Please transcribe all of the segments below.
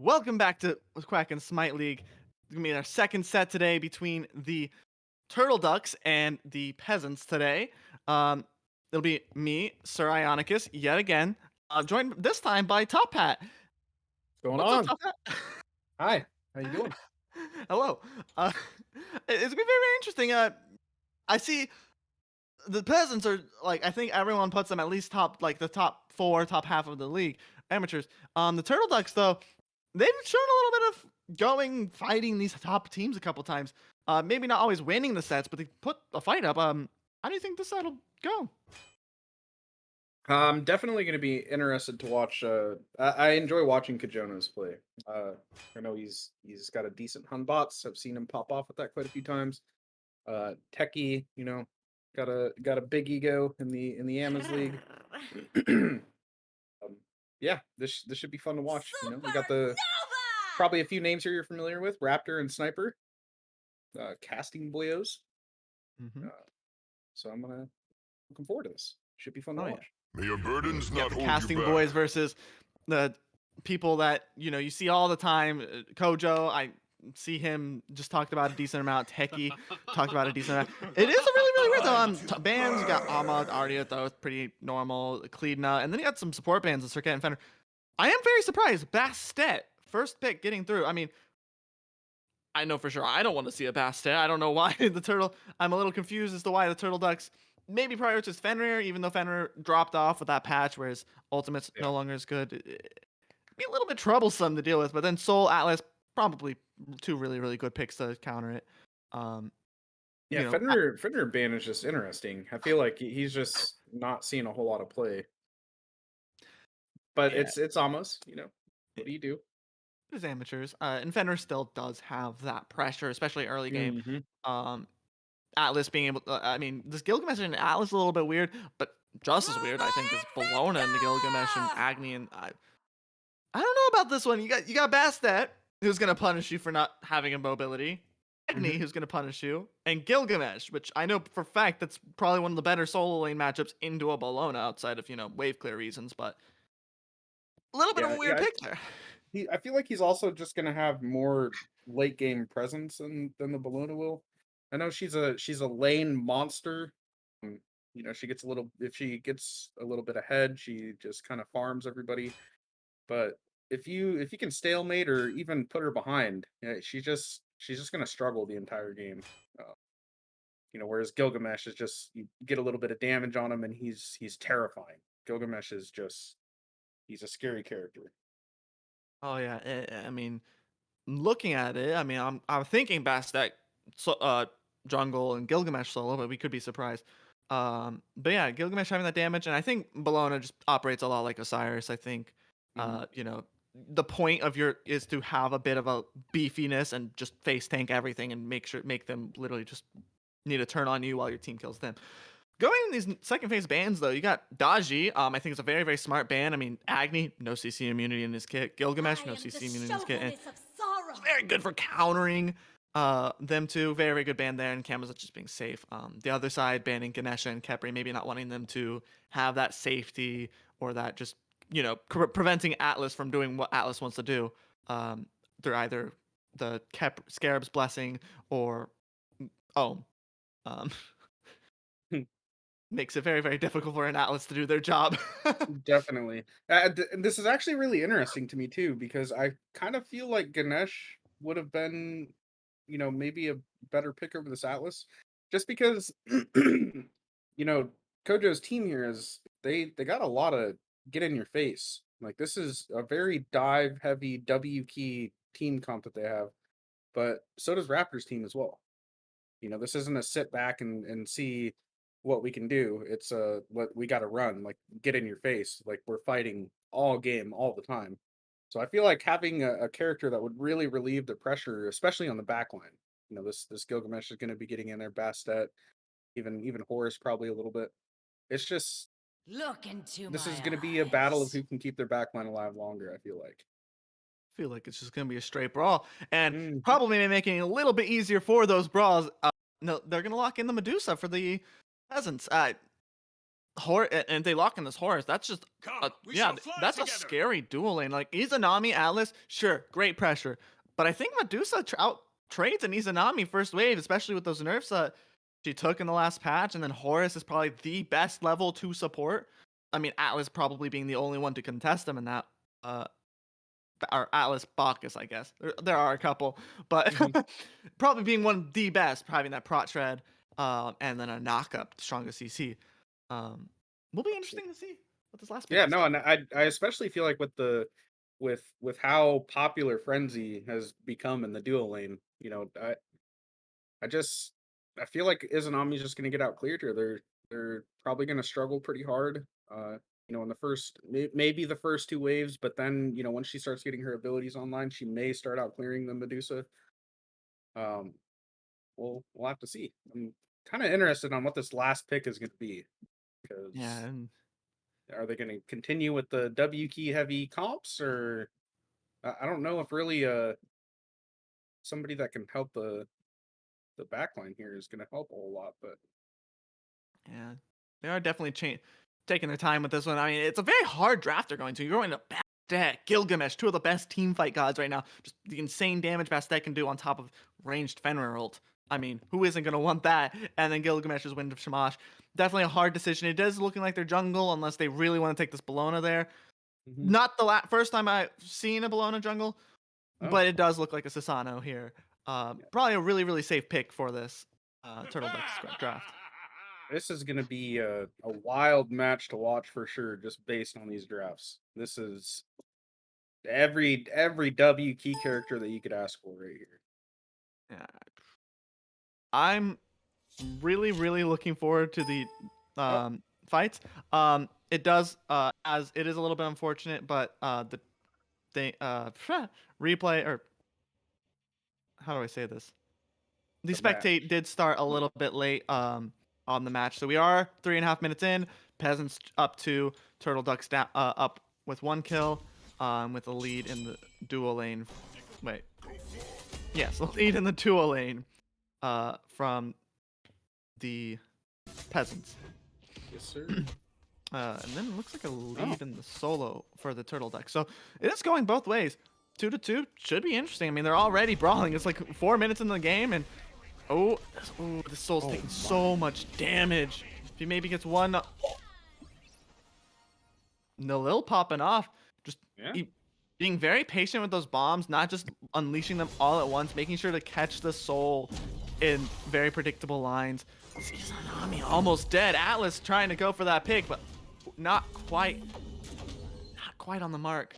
Welcome back to Quack and Smite League. It's gonna be our second set today between the Turtle Ducks and the Peasants today. Um, it'll be me, Sir Ionicus, yet again, joined this time by Top Hat. Going What's up, on? Top Hat? Hi, how you doing? Hello. Uh, it's gonna be very interesting. I see the Peasants are like I think everyone puts them at least top like the top four, top half of the league amateurs. The Turtle Ducks though they've shown a little bit of going fighting these top teams a couple times. Maybe not always winning the sets, but they put a fight up. How do you think this set'll go? I'm definitely going to be interested to watch. I enjoy watching Kajonas play. Uh, I know he's got a decent hun bots. I've seen him pop off with that quite a few times. Techie, got a big ego in the Amas League. um, yeah, this should be fun to watch. We got the probably a few names here you're familiar with: Raptor and Sniper, casting boyos. Hmm. Uh, so looking forward to this. Should be fun to Oh yeah, watch. May your burdens you got not the hold you casting back. boys versus the people that you see all the time. Kojo, I see him just talked about a decent amount. Techie talked about a decent amount. It is a really weird though. Bands you got Ahmad, Arya though, it's pretty normal. Kleedna, and then you got some support bands, the Circuit and Fender. I am very surprised. Bastet, first pick getting through. I mean, I know for sure I don't want to see a Bastet. I don't know why the Turtle. I'm a little confused as to why the Turtle Ducks maybe prioritize Fenrir, even though Fenrir dropped off with that patch, whereas Ultimate's Yeah. no longer as good. It'd be a little bit troublesome to deal with, but then Soul, Atlas, probably two really good picks to counter it. Um, Yeah, you know, Fenrir ban is just interesting. I feel like he's just not seeing a whole lot of play. But yeah, it's almost, what do you do? it's amateurs. And Fenrir still does have that pressure, especially early game. Hmm. Um, Atlas being able I mean, this Gilgamesh and Atlas is a little bit weird, but just as weird, I think, is Bologna and the Gilgamesh and Agni and I don't know about this one. You got Bastet, who's gonna punish you for not having a mobility. Agni, Hmm. who's gonna punish you, and Gilgamesh, which I know for a fact that's probably one of the better solo lane matchups into a Bologna outside of, wave clear reasons, but a little bit of a Yeah, weird yeah. pick there. I feel like he's also just gonna have more late game presence than the Bologna will. I know she's a lane monster. Um, she gets a little if she gets a little bit ahead, she just kind of farms everybody. But if you can stalemate or even put her behind, yeah, she's just gonna struggle the entire game. Uh, whereas Gilgamesh is just you get a little bit of damage on him and he's terrifying. Gilgamesh is just he's a scary character. Oh yeah, I mean, looking at it, I mean, I'm thinking Bastet, so, jungle and Gilgamesh solo, but we could be surprised. But yeah, Gilgamesh having that damage, and I think Bologna just operates a lot like Osiris. I think, Mhm. the point of your is to have a bit of a beefiness and just face tank everything and make them literally just need to turn on you while your team kills them. Going in these second phase bans though, you got Daji. I think it's a very smart ban. I mean, Agni, no CC immunity in his kit. Gilgamesh, I no am the CC immunity in his kit. And chauvinist of sorrow. very good for countering them two. Very good ban there, and Kama's just being safe. The other side banning Ganesha and Kepri, maybe not wanting them to have that safety or that just preventing Atlas from doing what Atlas wants to do. They're either the Scarab's blessing or oh, um, makes it very difficult for an Atlas to do their job. Definitely. And this is actually really interesting to me too, because I kind of feel like Ganesh would have been, maybe a better pick over this Atlas, just because, Kojo's team here is they got a lot of get in your face. Like this is a very dive heavy W key team comp that they have, but so does Raptors team as well. This isn't a sit back and see what we can do. It's what we got to run, like get in your face, like we're fighting all game all the time. So I feel like having a character that would really relieve the pressure, especially on the back line. This Gilgamesh is going to be getting in there, Bastet, even Horus probably a little bit. It's just Look into this is my going to be a battle of eyes. who can keep their back line alive longer. I feel like. Feel like it's just gonna be a straight brawl, and Mhm. probably making it a little bit easier for those brawls. No, they're gonna lock in the Medusa for the peasants. And they lock in this Horus. That's just yeah, that's a scary duel lane. Like Izanami, Atlas, sure, great pressure, but I think Medusa out trades an Izanami first wave, especially with those nerfs that she took in the last patch, and then Horus is probably the best level 2 support. I mean, Atlas probably being the only one to contest him in that. Or Atlas Bacchus, I guess. There are a couple, but probably being one of the best, having that prot shred, and then a knockup, strongest CC. Will be interesting to see what this last pick Yeah, is. no, and I especially feel like with how popular Frenzy has become in the dual lane, I just I feel like Izanami's just gonna get out cleared here. They're probably gonna struggle pretty hard. In the first maybe the first two waves, but then once she starts getting her abilities online, she may start out clearing the Medusa. Um, we'll have to see. I'm kind of interested on what this last pick is gonna be Yeah, because and are they gonna continue with the W key heavy comps or I don't know if really somebody that can help the backline here is gonna help a whole lot, but yeah, they are definitely taking their time with this one. I mean, it's a very hard draft they're going to. You're going to Bastet, Gilgamesh, two of the best team fight gods right now. Just the insane damage Bastet can do on top of ranged Fenrir ult. I mean, who isn't going to want that? And then Gilgamesh's Wind of Shamash. Definitely a hard decision. It is looking like their jungle, unless they really want to take this Bologna there. Mhm. Not the first time I've seen a Bologna jungle, Oh, but it does look like a Sasano here. yeah. Probably a really, really safe pick for this Turtle Deck draft. This is gonna be a wild match to watch for sure, just based on these drafts. This is every W key character that you could ask for right here. Yeah. I'm really, really looking forward to the Oh, fights. It does as it is a little bit unfortunate, but the thing replay, or how do I say this? The the match. spectate did start a little bit late on the match, so we are 3.5 minutes in. Peasants up 2, Turtle Ducks down up with 1 kill, with a lead in the dual lane. Wait, yes, a lead in the dual lane from the Peasants. Yes, sir. And then it looks like a Oh, lead in the solo for the Turtle Deck. So it is going both ways. 2-2 should be interesting. I mean, they're already brawling. It's like 4 minutes in the game, and oh, this soul's taking so much damage. If he maybe gets one, Nalil popping off, just yeah. being very patient with those bombs, not just unleashing them all at once, making sure to catch the soul in very predictable lines. Izanami almost dead. Atlas trying to go for that pick, but not quite on the mark.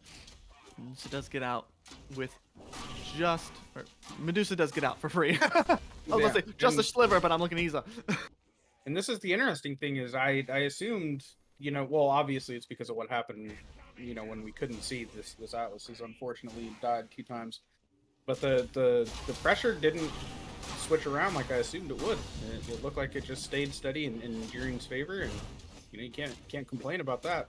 Medusa does get out with Medusa does get out for free. I was gonna say just a sliver, but I'm looking at Iza. And this is the interesting thing is I assumed, well, obviously it's because of what happened, when we couldn't see this Atlas has unfortunately died 2 times. But the pressure didn't switch around like I assumed it would. It looked like it just stayed steady in Jiring's favor, and you can't complain about that.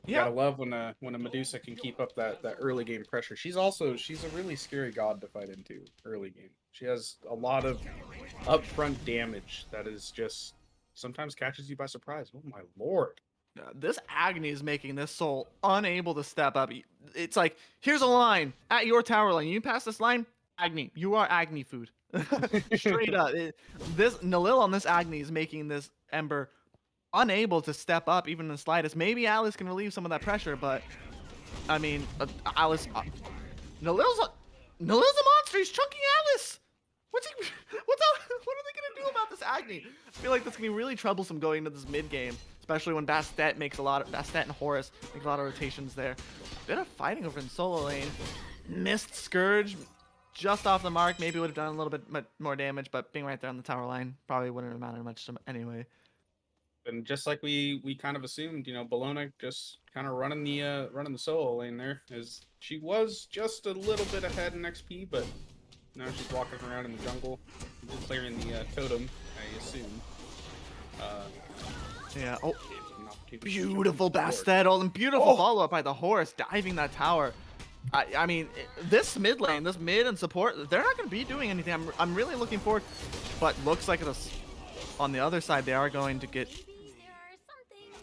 You Yeah, gotta love when a Medusa can keep up that early game pressure. She's a really scary god to fight into early game. She has a lot of upfront damage that is just sometimes catches you by surprise. Oh my lord. this Agni is making this soul unable to step up. It's like, here's a line at your tower line. You pass this line, Agni, you are Agni food. Straight up. This Nalil on this Agni is making this Ember unable to step up even in the slightest. Maybe Alice can relieve some of that pressure, but I mean, Alice, Nalil's a monster. He's chunking Alice. What are they gonna do about this Agni? I feel like that's gonna be really troublesome going into this mid game, especially when Bastet and Horus make a lot of rotations there. Bit of fighting over in solo lane. Missed Scourge just off the mark. Maybe would have done a little bit more damage, but being right there on the tower line probably wouldn't have mattered much anyway. And just like we kind of assumed, Bologna just kind of running the solo lane there, as she was just a little bit ahead in XP, but now she's walking around in the jungle, clearing the totem, I assume. Yeah. Oh, An opportunity to beautiful jump forward. Bastet ult and beautiful Oh! follow up by the Horus diving that tower. I mean, this mid lane, this mid and support, they're not going to be doing anything. I'm really looking forward, but looks like on the other side they are going to get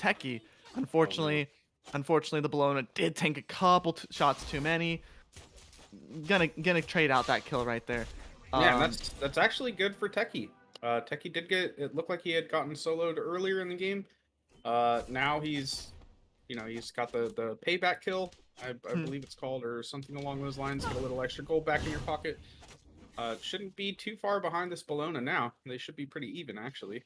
Techie. Unfortunately, the Bologna did take a couple shots too many. Gonna trade out that kill right there. Yeah, and that's actually good for Techie. Techie did get, it looked like he had gotten soloed earlier in the game. Now he's got the payback kill, I believe it's called, or something along those lines. Get a little extra gold back in your pocket. Shouldn't be too far behind this Bologna now. They should be pretty even, actually.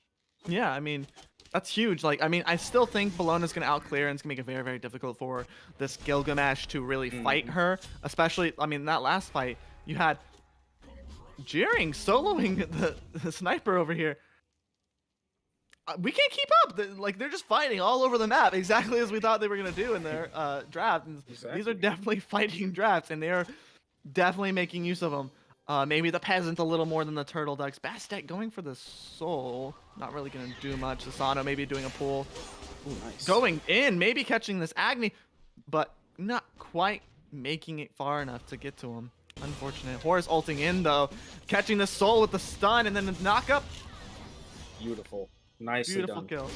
Yeah, I mean, that's huge. Like, I mean, I still think Bologna's gonna outclear, and it's gonna make it very, very difficult for this Gilgamesh to really fight her. Especially, I mean, that last fight, you had Jeering soloing the sniper over here. We can't keep up. Like, they're just fighting all over the map, exactly as we thought they were gonna do in their draft. And Exactly. these are definitely fighting drafts, and they are definitely making use of them. Maybe the Peasant a little more than the Turtle Ducks. Bastet going for the soul. Not really going to do much. Asano maybe doing a pull. Ooh, nice. Going in, maybe catching this Agni, but not quite making it far enough to get to him. Unfortunate. Horus ulting in, though. Catching the soul with the stun and then the knockup. Beautiful. Nicely Beautiful done. kill.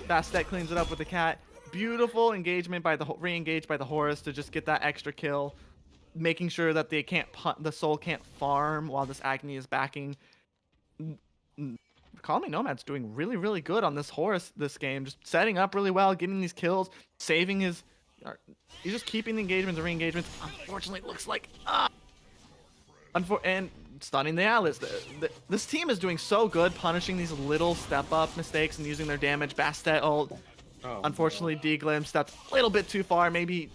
Bastet cleans it up with the cat. Beautiful engagement by the re-engage by the Horus to just get that extra kill. Making sure that they can't the soul can't farm while this Agni is backing. Call Me Nomad's doing really, really good on this Horus this game. Just setting up really well, getting these kills, saving his. He's just keeping the engagements and re-engagements. Unfortunately, it looks like and stunning the Atlas. This team is doing so good, punishing these little step-up mistakes and using their damage. Bastet ult. Oh, Unfortunately, D-Glim stepped a little bit too far. Maybe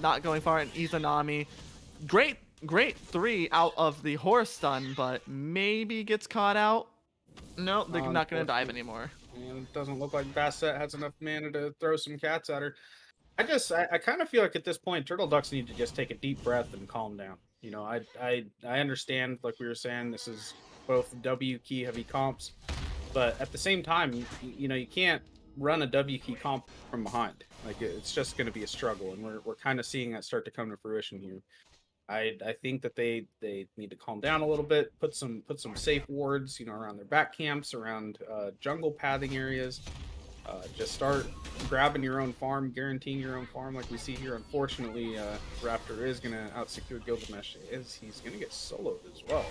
not going far. And Izanami. Great 3 out of the Horse stun, but maybe gets caught out. No, they're not going to dive anymore. And it doesn't look like Bastet has enough mana to throw some cats at her. I kind of feel like at this point, Turtle Ducks need to just take a deep breath and calm down. You know, I understand, like we were saying, this is both W key heavy comps, but at the same time, you know, you can't run a W key comp from behind. Like, it's just going to be a struggle, and we're kind of seeing that start to come to fruition here. I think that they need to calm down a little bit, put some safe wards, you know, around their back camps, around jungle pathing areas. Just start grabbing your own farm, guaranteeing your own farm, like we see here. Unfortunately, Raptor is gonna outsecure Gilgamesh. He's gonna get soloed as well.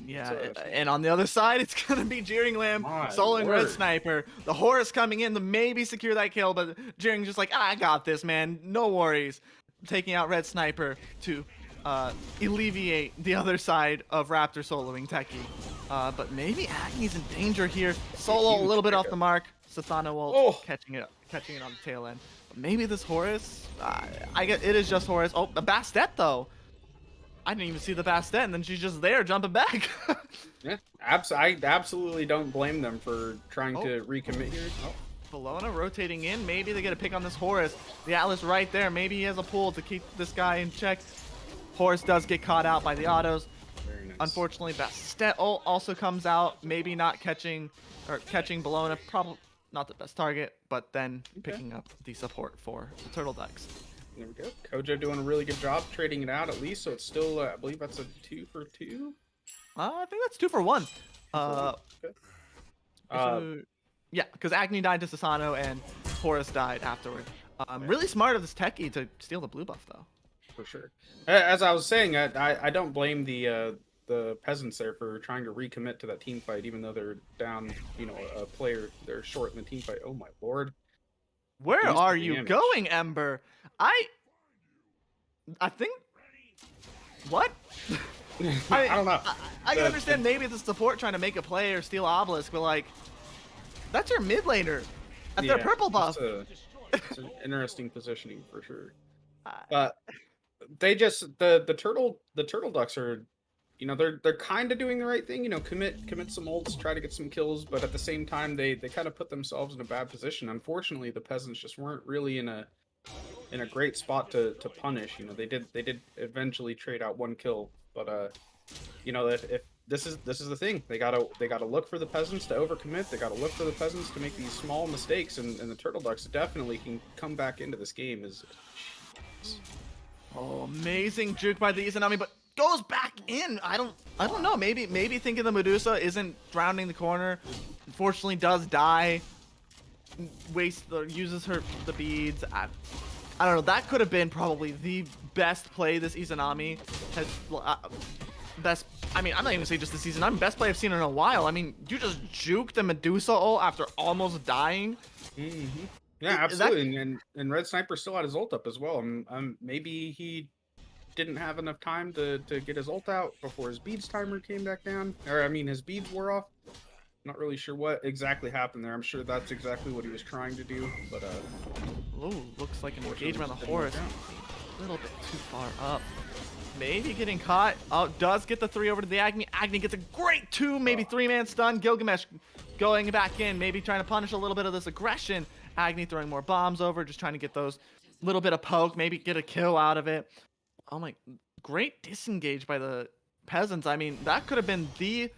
Yeah, and on the other side, it's gonna be Jeering Lamb soloing Red Sniper. The Horus coming in to maybe secure that kill, but Jeering's just like, I got this, man. No worries. Taking out Red Sniper to alleviate the other side of Raptor soloing Techie. But maybe Agni's in danger here. Solo a little bit off the mark. Sasano ult catching it on the tail end. But maybe this Horus, I get it is just Horus. Oh, a Bastet though. I didn't even see the Bastet, and then she's just there jumping back. Yeah, I absolutely don't blame them for trying to recommit here. Bologna rotating in. Maybe they get a pick on this Horus. The Atlas right there. Maybe he has a pull to keep this guy in check. Horus does get caught out by the autos. Very nice. Unfortunately, Bastet also comes out. Maybe not catching Bologna. Probably not the best target, but then picking up the support for the Turtle Ducks. There we go. Kojo doing a really good job trading it out at least, so it's still, I believe that's a 2 for 2. I think that's 2 for 1. Yeah, because Agni died to Sasano and Horus died afterward. Really smart of this Techie to steal the blue buff, though. For sure. As I was saying, I don't blame the Peasants there for trying to recommit to that team fight, even though they're down, you know, a player. They're short in the team fight. Oh my lord. Where are you going, Ember? I think... What? I don't know. I can understand maybe the support trying to make a play or steal Obelisk, but like... That's your mid laner at their purple buff. It's an interesting positioning for sure. But they just the turtle ducks are, you know, they're kind of doing the right thing. You know, commit some ults, try to get some kills, but at the same time they kind of put themselves in a bad position. Unfortunately, the Peasants just weren't really in a great spot to punish. You know, they did eventually trade out 1 kill, but you know, if this is the thing. They gotta look for the Peasants to overcommit. They gotta look for the Peasants to make these small mistakes, and the Turtle Ducks definitely can come back into this game. Oh, amazing juke by the Izanami, but goes back in. I don't know. Maybe thinking the Medusa isn't rounding the corner. Unfortunately, does die. uses the beads. I don't know. That could have been probably the best play this Izanami has. Best. I mean, I'm not even gonna say just this season. I'm best play I've seen in a while. I mean, you just juke the Medusa ult after almost dying. Mm-hmm. Yeah, Is that- absolutely. And Red Sniper still had his ult up as well. Maybe he didn't have enough time to get his ult out before his beads timer came back down. Or I mean, his beads wore off. Not really sure what exactly happened there. I'm sure that's exactly what he was trying to do, but Ooh, looks like an unfortunately engagement on the didn't work horse. out. A little bit too far up. Maybe getting caught. Oh, does get the 3 over to the Agni. Agni gets a great 2, maybe 3-man stun. Gilgamesh going back in, maybe trying to punish a little bit of this aggression. Agni throwing more bombs over, just trying to get those little bit of poke, maybe get a kill out of it. Oh my, great disengage by the Peasants. I mean, that could have been the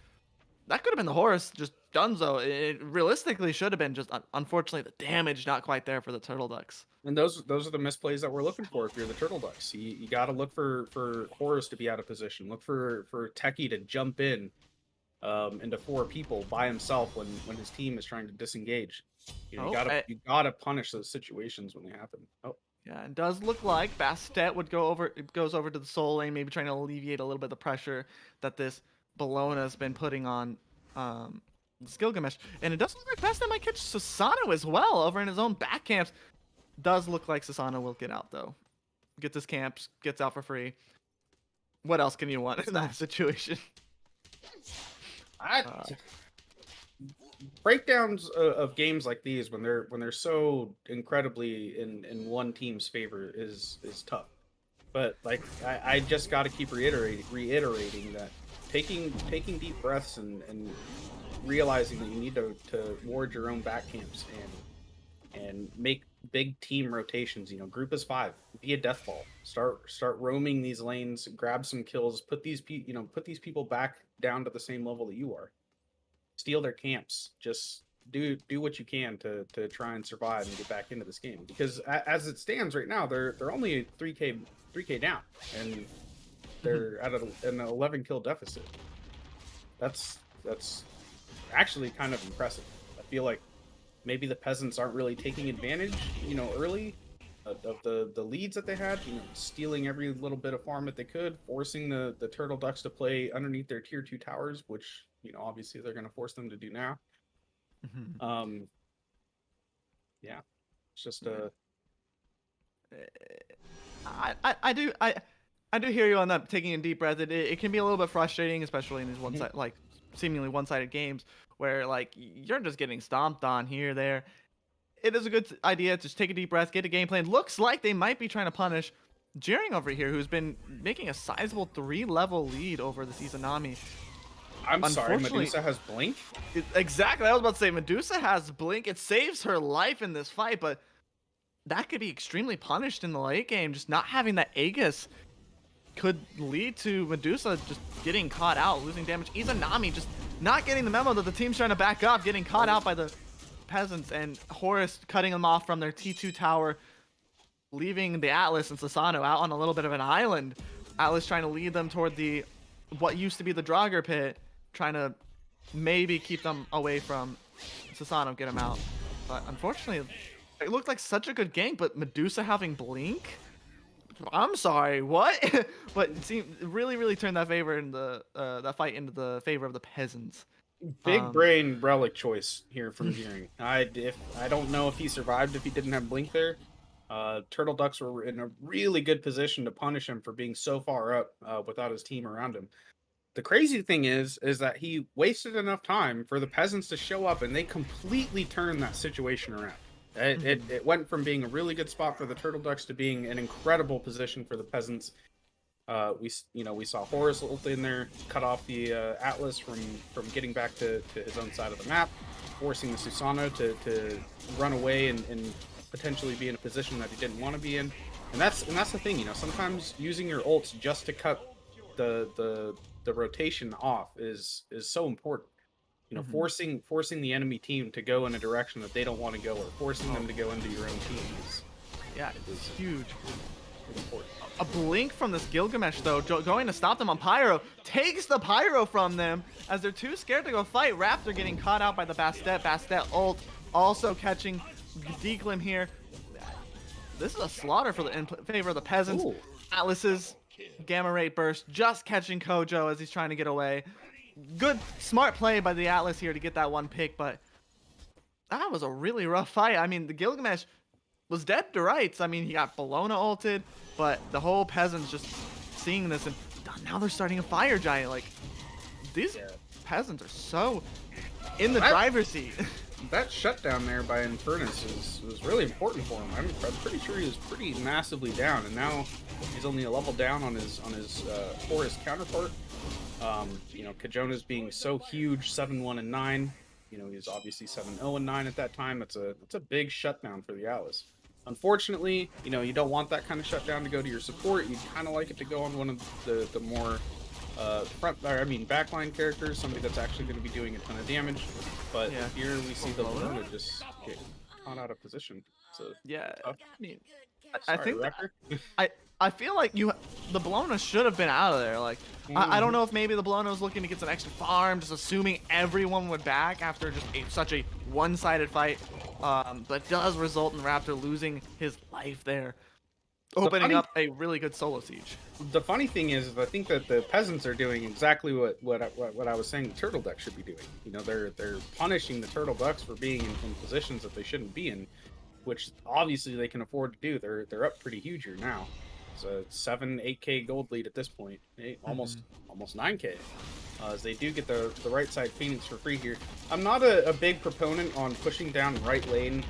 horse, just Dunzo. It realistically should have been just, unfortunately, the damage not quite there for the Turtle Ducks. And those are the misplays that we're looking for if you're the Turtle Ducks. You got to look for Horus to be out of position. Look for Techie to jump in into 4 people by himself when his team is trying to disengage. You know, you gotta punish those situations when they happen. Oh. Yeah, it does look like Bastet goes over to the soul lane, maybe trying to alleviate a little bit of the pressure that this Bologna's been putting on Gilgamesh. And it does look like Bastet might catch Susano as well over in his own back camps. Does look like Susano will get out though. Gets his camps, gets out for free. What else can you want in that situation? Breakdowns of games like these when they're so incredibly in one team's favor is tough. But like I just got to keep reiterating that taking deep breaths and realizing that you need to ward your own back camps and make big team rotations. You know, group as 5, be a death ball, start roaming these lanes, grab some kills, put these people back down to the same level that you are. Steal their camps. Just do what you can to try and survive and get back into this game. Because as it stands right now, they're only 3k down, and they're at an 11 kill deficit. That's actually kind of impressive. I feel like maybe the Peasants aren't really taking advantage, you know, early of the leads that they had, you know, stealing every little bit of farm that they could, forcing the Turtle Ducks to play underneath their tier 2 towers, which, you know, obviously they're going to force them to do now. Yeah, it's just I do hear you on that, taking a deep breath. It can be a little bit frustrating, especially in these seemingly one-sided games where like you're just getting stomped on here, there. It is a good idea to just take a deep breath, get a game plan. Looks like they might be trying to punish Jeering over here, who's been making a sizable 3-level lead over the Izanami. I'm sorry, Medusa has Blink? Exactly, I was about to say Medusa has Blink. It saves her life in this fight, but that could be extremely punished in the late game. Just not having that Aegis could lead to Medusa just getting caught out, losing damage. Izanami just not getting the memo that the team's trying to back up, getting caught out by the Peasants, and Horus cutting them off from their T2 tower, leaving the Atlas and Susano out on a little bit of an island. Atlas trying to lead them toward what used to be the Draugr pit, trying to maybe keep them away from Susano, get him out. But unfortunately, it looked like such a good game, but Medusa having Blink? I'm sorry, what? But it seemed really turned that fight into the favor of the Peasants. Big brain relic choice here from Gearing. I don't know if he survived if he didn't have Blink there. Turtle Ducks were in a really good position to punish him for being so far up without his team around him. The crazy thing is that he wasted enough time for the Peasants to show up, and they completely turned that situation around. It went from being a really good spot for the Turtle Ducks to being an incredible position for the Peasants. We saw Horus ult in there, cut off the Atlas from getting back to his own side of the map, forcing the Susano to run away and potentially be in a position that he didn't want to be in. And that's the thing, you know, sometimes using your ults just to cut the rotation off is so important. You know, forcing the enemy team to go in a direction that they don't want to go, or forcing them to go into your own team is it's huge. is important. A blink from this Gilgamesh, though, going to stop them on Pyro, takes the Pyro from them as they're too scared to go fight. Raptor getting caught out by the Bastet. Bastet ult also catching Declim here. This is a slaughter for in favor of the Peasants. Ooh. Atlas's Gamma Ray Burst just catching Kojo as he's trying to get away. Good, smart play by the Atlas here to get that one pick, but that was a really rough fight. I mean, the Gilgamesh was dead to rights. I mean, he got Bologna ulted, but the whole Peasants just seeing this, and now they're starting a Fire Giant. Like, these Peasants are so in the driver's seat. That shutdown there by Infernus was really important for him. I'm pretty sure he was pretty massively down, and now he's only a level down on his Forest counterpart. You know, Kajona's being so huge, 7-1 and 9. You know, he's obviously 7-0 and 9 at that time. It's a big shutdown for the Atlas. Unfortunately, you know, you don't want that kind of shutdown to go to your support. You'd kind of like it to go on one of the more backline characters, somebody that's actually going to be doing a ton of damage. But here we see the Luna just get caught out of position. So I mean, I sorry, think I feel like the Bologna should have been out of there. Like, I don't know if maybe the Bologna was looking to get some extra farm, just assuming everyone would back after just such a one-sided fight. But does result in Raptor losing his life there, opening up a really good solo siege. The funny thing is, I think that the Peasants are doing exactly what I was saying the Turtle Ducks should be doing. You know, they're punishing the Turtle Ducks for being in positions that they shouldn't be in, which obviously they can afford to do. They're up pretty huge here now. So 8K gold lead at this point, almost 9K. As they do get the right side Phoenix for free here. I'm not a big proponent on pushing down right lane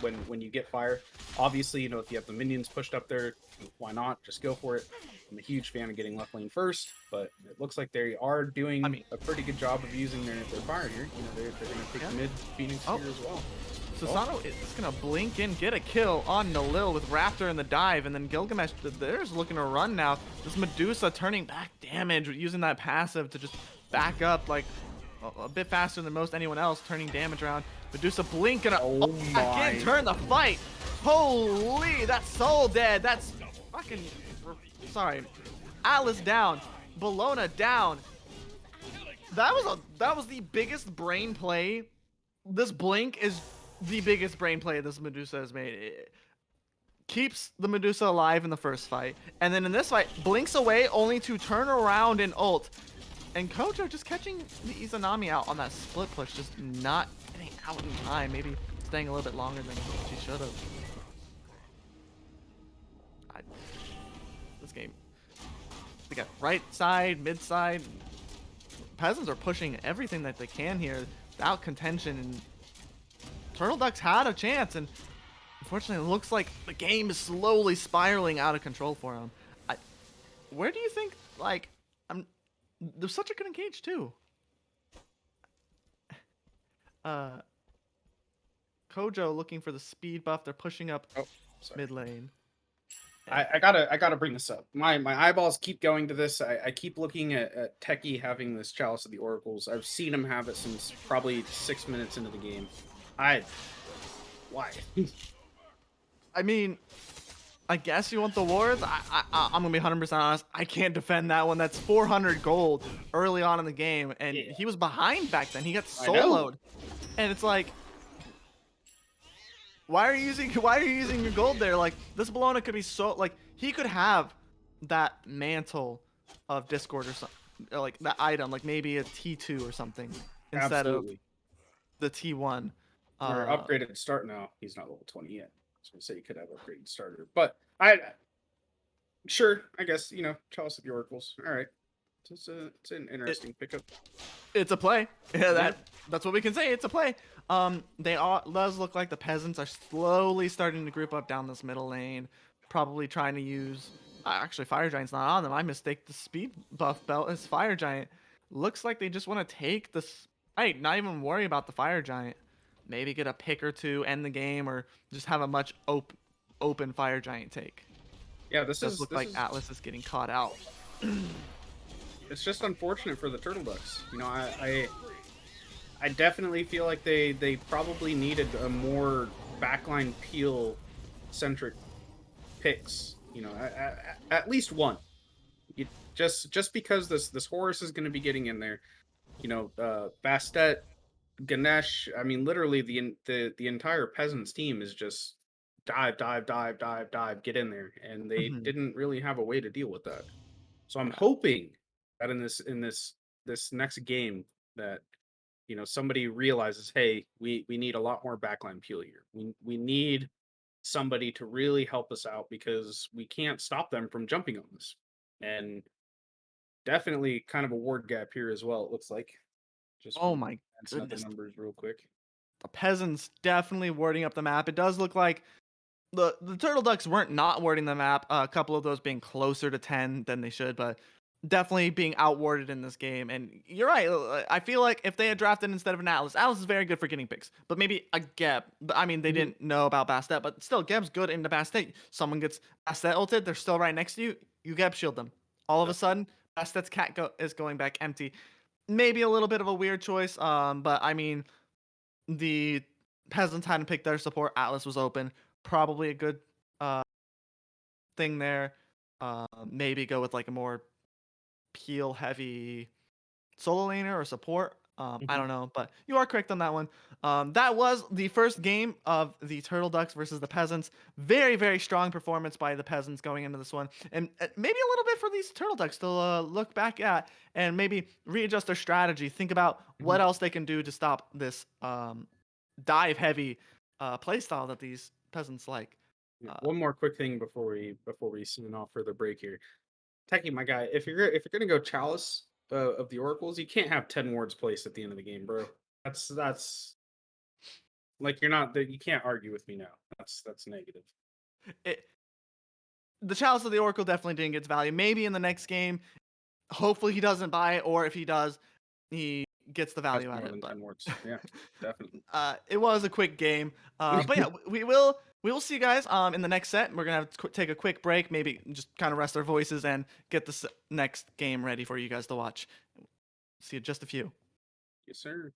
when you get fire. Obviously, you know, if you have the minions pushed up there, why not? Just go for it. I'm a huge fan of getting left lane first, but it looks like they are doing a pretty good job of using their fire here. You know, they're going to take mid Phoenix here as well. Susano is going to blink in, get a kill on Nalil with Raptor in the dive, and then Gilgamesh, they're just looking to run now. This Medusa turning back damage, using that passive to just back up like a bit faster than most anyone else, turning damage around. Medusa blink and back in, turn the fight. Holy, that's so dead. That's fucking, sorry. Atlas down, Bologna down. That was the biggest brain play. This blink is the biggest brain play this Medusa has made. It keeps the Medusa alive in the first fight, and then in this fight, blinks away only to turn around and ult. And Kojo just catching the Izanami out on that split push, just not getting out in time. Maybe staying a little bit longer than she should have. This game, they got right side, mid side. Peasants are pushing everything that they can here without contention, and Turtle Ducks had a chance, and unfortunately it looks like the game is slowly spiraling out of control for them. Where do you think, like, there's such a good engage too. Kojo looking for the speed buff. They're pushing up mid lane. I gotta bring this up. My eyeballs keep going to this. I keep looking at Techie having this Chalice of the Oracles. I've seen him have it since probably 6 minutes into the game. Why? I mean, I guess you want the wards. I'm gonna be 100% honest. I can't defend that one. That's 400 gold early on in the game, and he was behind back then. He got soloed, and it's like, why are you using your gold there? Like, this Bologna could be so, like, he could have that mantle of Discord or something, or like that item, like maybe a T2 or something instead of the T1. Or upgraded start. No, he's not level 20 yet. I was gonna say you could have upgraded starter, but sure, I guess, you know, Chalice of the Oracles. All right, it's an interesting pickup. It's a play. Yeah, that's what we can say. It's a play. Does look like the Peasants are slowly starting to group up down this middle lane, probably trying to use. Actually, Fire Giant's not on them. I mistake the speed buff belt as Fire Giant. Looks like they just want to take this. Not even worry about the Fire Giant. Maybe get a pick or two, end the game, or just have a much open Fire Giant take. Yeah, this does look like Atlas is getting caught out. It's just unfortunate for the Turtle Ducks. You know, I definitely feel like they probably needed a more backline peel centric picks You know, at least one. You, just because this Horus is going to be getting in there. You know, Bastet, Ganesh. I mean, literally the entire Peasants team is just dive, dive, dive, dive, dive, get in there, and they Mhm. didn't really have a way to deal with that. So I'm Yeah. hoping that in this next game that somebody realizes, hey, we need a lot more backline peel here. We need somebody to really help us out because we can't stop them from jumping on us. And definitely kind of a ward gap here as well. It looks like just Oh from my glancing at the goodness. numbers real quick. The Peasants definitely warding up the map. It does look like the Turtle Ducks weren't not warding the map. A couple of those being closer to 10 than they should, but definitely being outwarded in this game. And you're right. I feel like if they had drafted instead of an Atlas, Atlas is very good for getting picks, but maybe a Geb. I mean, they Mhm. didn't know about Bastet, but still, Geb's good into Bastet. Someone gets Bastet ulted, they're still right next to you. You Geb shield them. All of a Definitely. sudden, Bastet's is going back empty. Maybe a little bit of a weird choice, but I mean, the Peasants hadn't picked their support. Atlas was open. Probably a good uh, thing there. Maybe go with like a more peel heavy solo laner or support. I Mhm. don't know, but you are correct on that one. That was the first game of the Turtle Ducks versus the Peasants. Very, very strong performance by the Peasants going into this one, and maybe a little bit for these Turtle Ducks to look back at and maybe readjust their strategy. Think about what Mhm. else they can do to stop this dive heavy playstyle that these Peasants like. Yeah, Uh, one more quick thing before we sign off for the break here. Techie, my guy, if you're gonna go Chalice of the Oracles, you can't have 10 wards placed at the end of the game, bro. That's like you can't argue with me now. That's negative. it, the Chalice of the Oracle definitely didn't get its value. Maybe in the next game, hopefully he doesn't buy it, or if he does, he gets the That's value out more of it. than But 10 wards. Yeah, definitely. it was a quick game. But yeah, we will see you guys in the next set. We're gonna have to take a quick break, maybe just kind of rest our voices and get the next game ready for you guys to watch. See you in just a few. Yes, sir.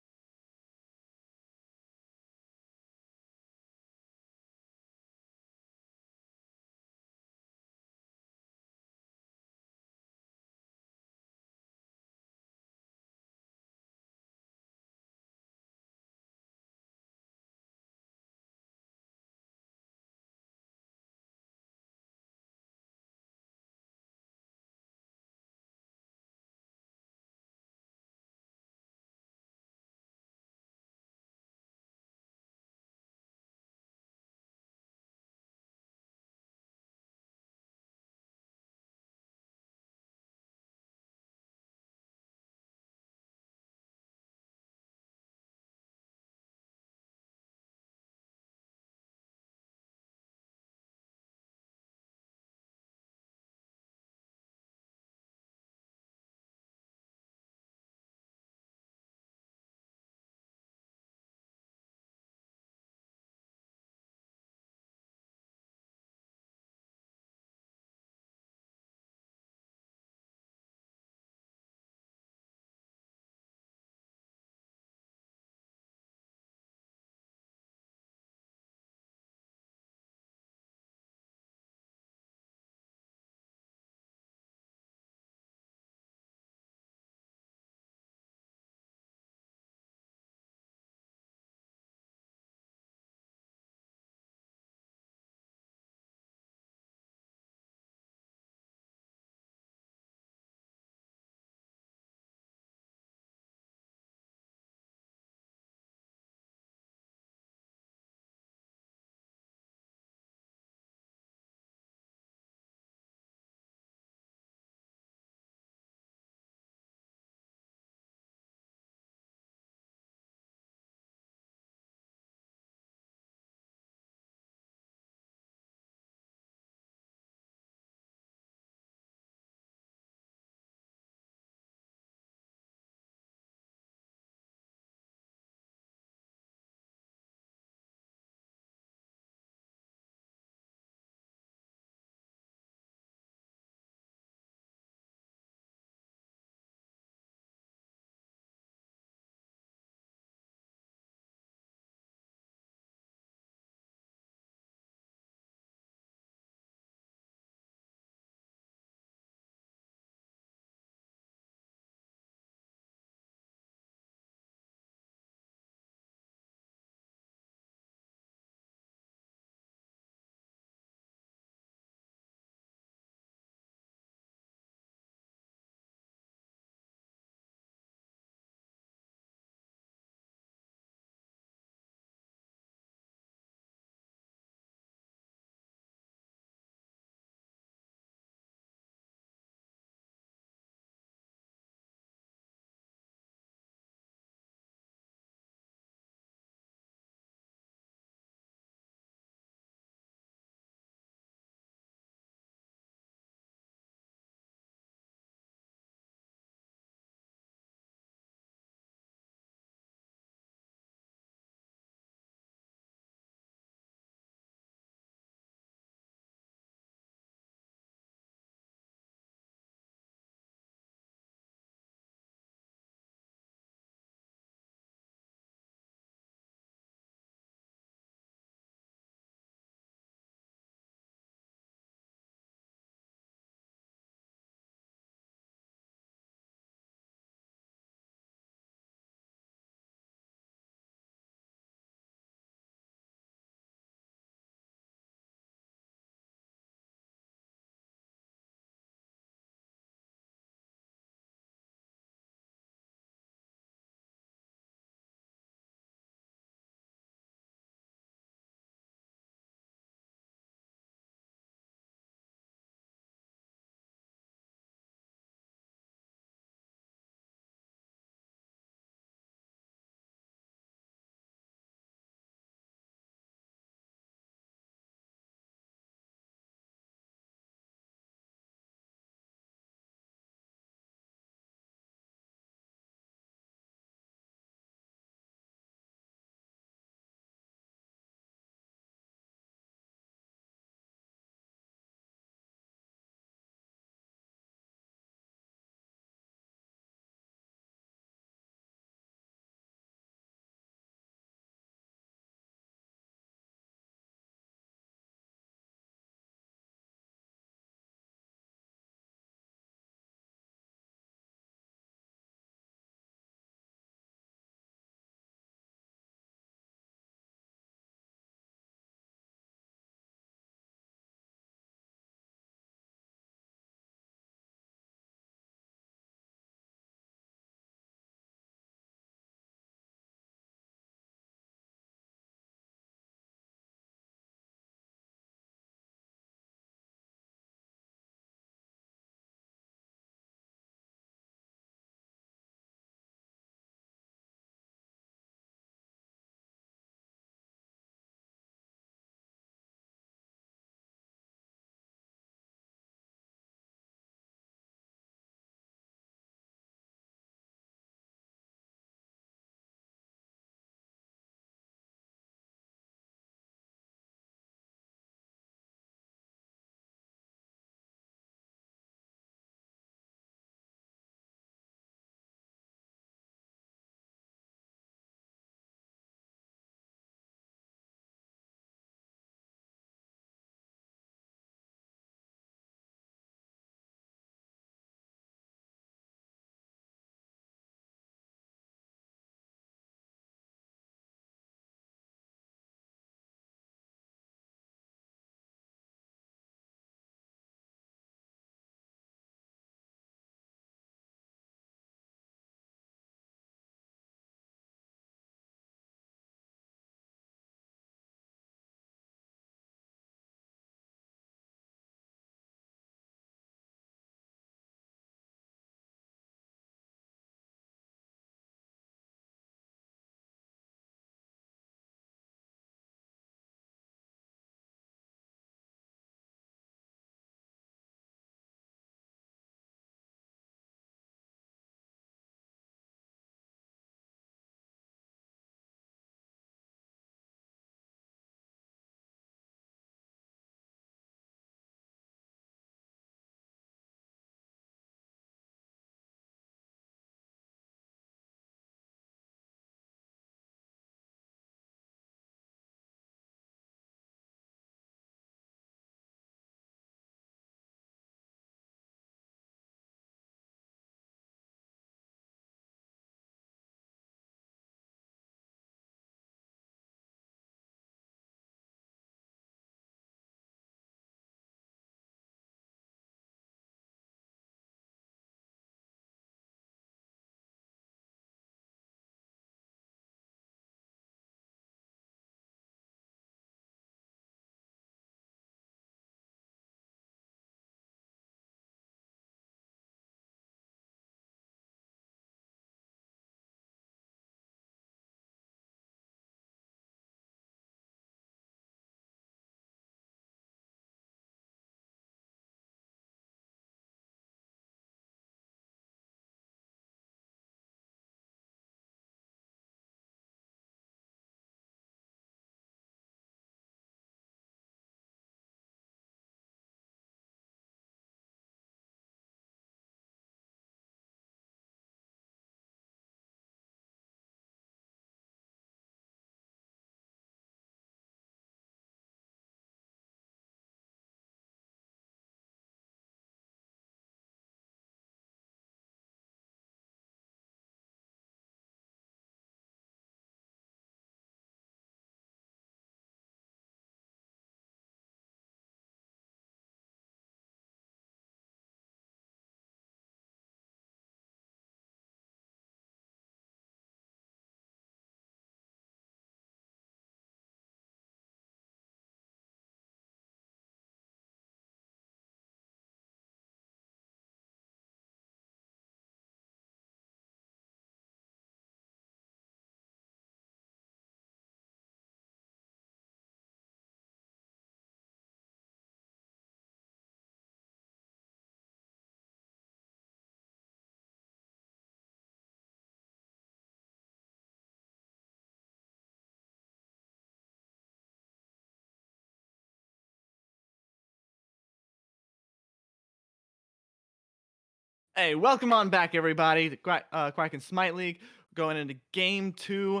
Hey, welcome on back, everybody. The Quack and Smite League. Going into game 2.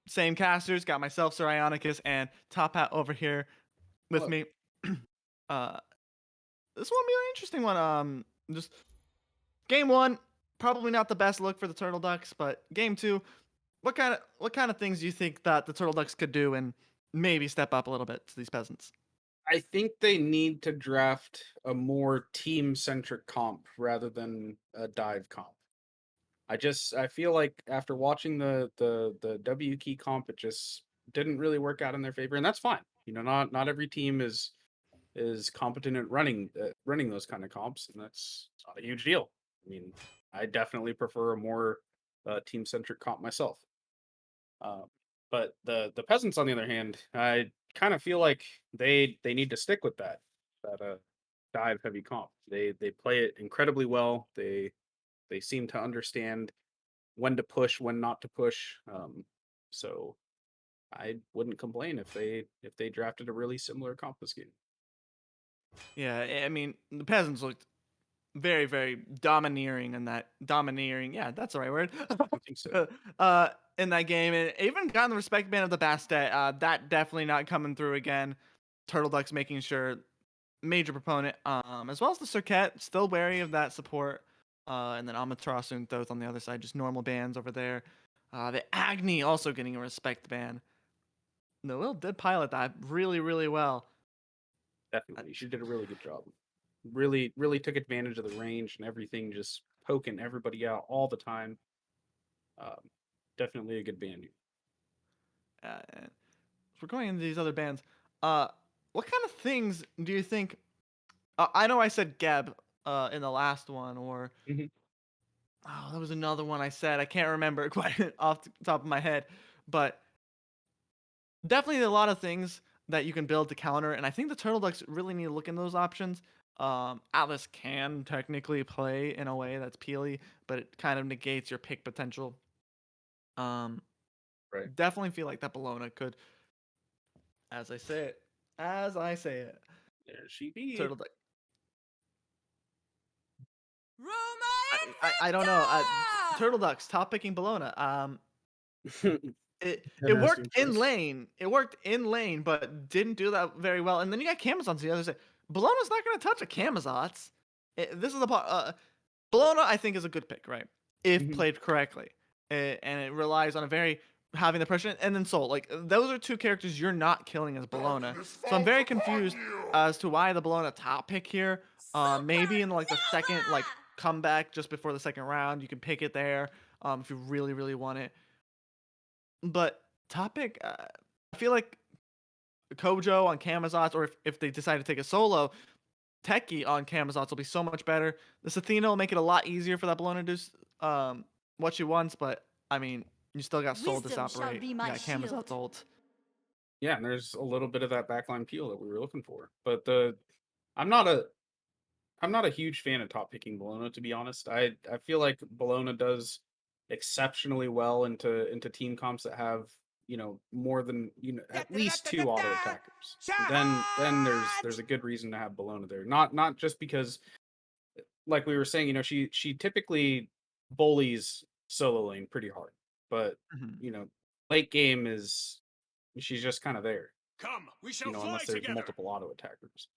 Same casters. Got myself, Sir Ionicus, and Top Hat over here with Hello. me. uh, this one will be an interesting one. Just game 1, probably not the best look for the Turtle Ducks, but game 2, what kind of things do you think that the Turtle Ducks could do and maybe step up a little bit to these peasants? I think they need to draft a more team-centric comp rather than a dive comp. I feel like after watching the W key comp, it just didn't really work out in their favor, and that's fine. Not every team is competent at running those kind of comps, and that's not a huge deal. I mean, I definitely prefer a more team-centric comp myself. Uh, but the peasants, on the other hand, I kind of feel like they need to stick with that dive heavy comp. They play it incredibly well. They seem to understand when to push, when not to push. So I wouldn't complain if they drafted a really similar comp this game. Yeah, I mean, the peasants looked very, very domineering in that domineering. Yeah, that's the right word. I think so. uh, in that game, and even got the respect band of the Bastet. That definitely not coming through again. Turtle Ducks making sure major proponent. As well as the Circuit, still wary of that support. And then Amaterasu and Thoth on the other side, just normal bands over there. The Agni also getting a respect ban. The Lil did pilot that really, really well. Definitely, she did a really good job. Really took advantage of the range and everything, just poking everybody out all the time. Um, Definitely a good band. And we're going into these other bands. What kind of things do you think? I know I said Geb in the last one, or Mhm. oh, that was another one I said. I can't remember it quite off the top of my head, but definitely a lot of things that you can build to counter. And I think the Turtle Ducks really need to look in those options. Atlas can technically play in a way that's peely, but it kind of negates your pick potential. Um, Right. Definitely feel like that Bologna could, as I say it, as I say it, There she be. Turtle Duck. Roma I don't know. Turtle Ducks top picking Bologna. It worked Interesting in choice. lane. It worked in lane, but didn't do that very well. And then you got Camazons on the other side. Bologna's not going to touch a Camazotz. This is the part. Bologna, I think, is a good pick, right? If Mhm. played correctly, and it relies on a very having the pressure, and then Soul. Like those are two characters you're not killing as Bologna. So I'm very confused as to why the Bologna top pick here. Maybe in like the second comeback just before the second round, you can pick it there. If you really really want it. But topic, I feel like Kojo on Camazotz, or if they decide to take a solo, Techie on Camazotz will be so much better. This Athena will make it a lot easier for that Bologna to do what she wants, but I mean, you still got Soul Wisdom shall Disoperate. be You my got Camazotz shield. ult. Yeah, and there's a little bit of that backline peel that we were looking for. But I'm not a I'm not a huge fan of top picking Bologna, to be honest. I feel like Bologna does exceptionally well into team comps that have, more than, at least two auto attackers. Then there's a good reason to have Bologna there. Not just because, like we were saying, she typically bullies solo lane pretty hard. But, Mhm. late game is she's just kind of there, Come, we shall unless fly there's together. multiple auto attackers.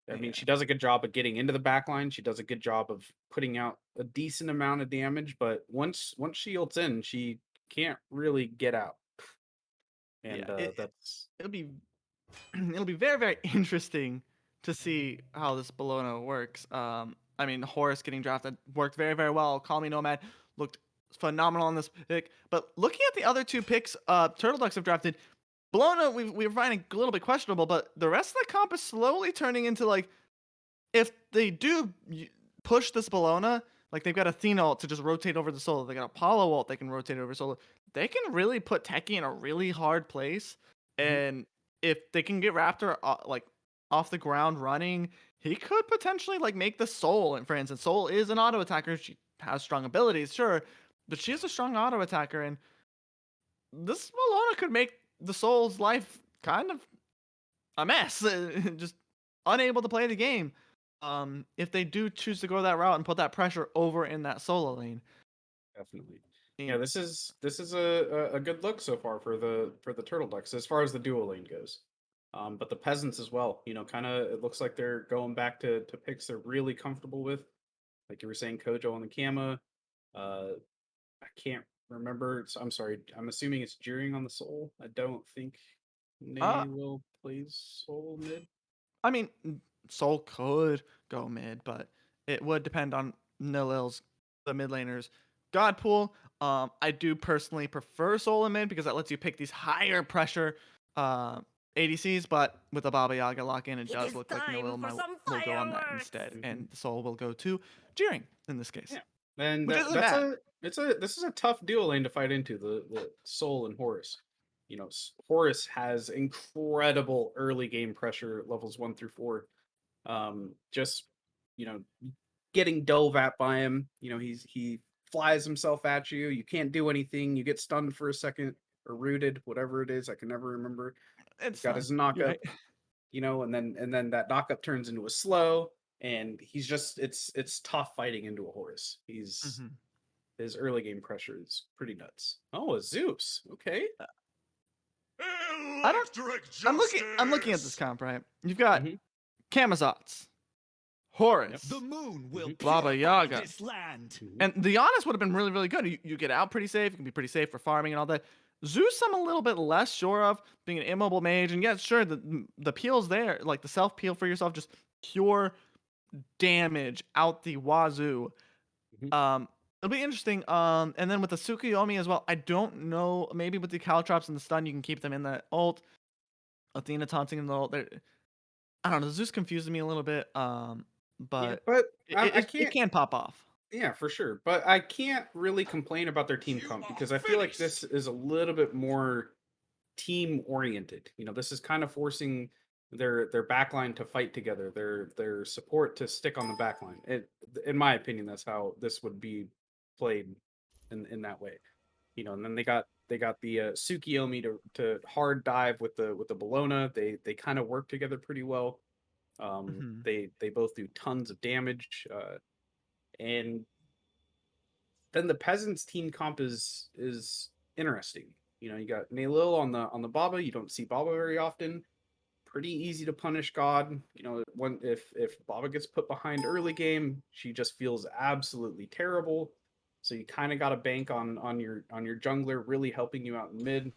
I mean, Yeah. she does a good job of getting into the back line. She does a good job of putting out a decent amount of damage, but once she ults in, she can't really get out. Yeah. And that's It'll be it'll be very very interesting to see how this Bologna works. I mean, Horus getting drafted worked very very well. Call Me Nomad looked phenomenal on this pick. But looking at the other two picks, Turtle Ducks have drafted. Bologna, we're finding a little bit questionable, but the rest of the comp is slowly turning into like, if they do push this Bologna, like they've got Athena ult to just rotate over the solo, they got Apollo ult they can rotate over solo. They can really put Techie in a really hard place, Mhm. and if they can get Raptor like off the ground running, he could potentially like make the Soul. And for instance, Soul is an auto attacker. She has strong abilities, sure, but she is a strong auto attacker, and this Bologna could make the Soul's life kind of a mess, just unable to play the game. if they do choose to go that route and put that pressure over in that solo lane. Definitely. you Yeah, know, this is a good look so far for the Turtle Ducks as far as the duo lane goes. But the Peasants as well, kind of it looks like they're going back to picks they're really comfortable with. Like you were saying, Kojo on the Kama. Uh, I can't remember. I'm sorry. I'm assuming it's Jeering on the Soul. I don't think uh, Naylil plays Soul mid. I mean, Soul could go mid, but it would depend on Nilil's the mid laners god pool. I do personally prefer Soul in mid because that lets you pick these higher pressure uh, ADCs, but with a Baba Yaga lock in, it does is look like time Nilil for some will go on that fireworks! instead, Mhm. and the Soul will go to Jeering in this case, Yeah, and which that isn't that's bad. a it's a this is a tough duo lane to fight into the Soul and Horus. Horus has incredible early game pressure levels 1 through 4. Just you know, getting dove at by him. He flies himself at you. You can't do anything. You get stunned for a second or rooted, whatever it is. I can never remember. He's It's got fun. his You're knockup, right. and then that knockup turns into a slow, and he's just it's tough fighting into a Horus. hmm His early game pressure is pretty nuts. Oh, a Zeus. Okay. I don't. Electric I'm looking at this justice. comp, right? You've got Mm-hmm. Camazotz, Yep. The Horus, moon will Mm-hmm. Baba purify Yaga. this land. Mm-hmm. And the honest would have been really, really good. You get out pretty safe. You can be pretty safe for farming and all that. Zeus, I'm a little bit less sure of being an immobile mage. And yeah, sure, the peel's there, like the self peel for yourself, just pure damage out the wazoo. Mm-hmm. It'll be interesting. And then with the Tsukuyomi as well, I don't know. Maybe with the caltrops and the stun, you can keep them in the ult. Athena taunting in the ult. I don't know. Zeus confuses me a little bit. Yeah, But but it, I it, it can't. can pop off. Yeah, for sure. But I can't really complain about their team You comp are because I feel like finished. this is a little bit more team oriented. This is kind of forcing their backline to fight together, their support to stick on the backline. In my opinion, that's how this would be played in that way. And then they got the Tsukiyomi to hard dive with the Bologna. They kind of work together pretty well. Mhm. They both do tons of damage, and then the Peasants team comp is interesting. You got Naylil on the Baba. You don't see Baba very often. Pretty easy to punish God. When if Baba gets put behind early game, she just feels absolutely terrible. So you kind of got to bank on your jungler really helping you out in mid.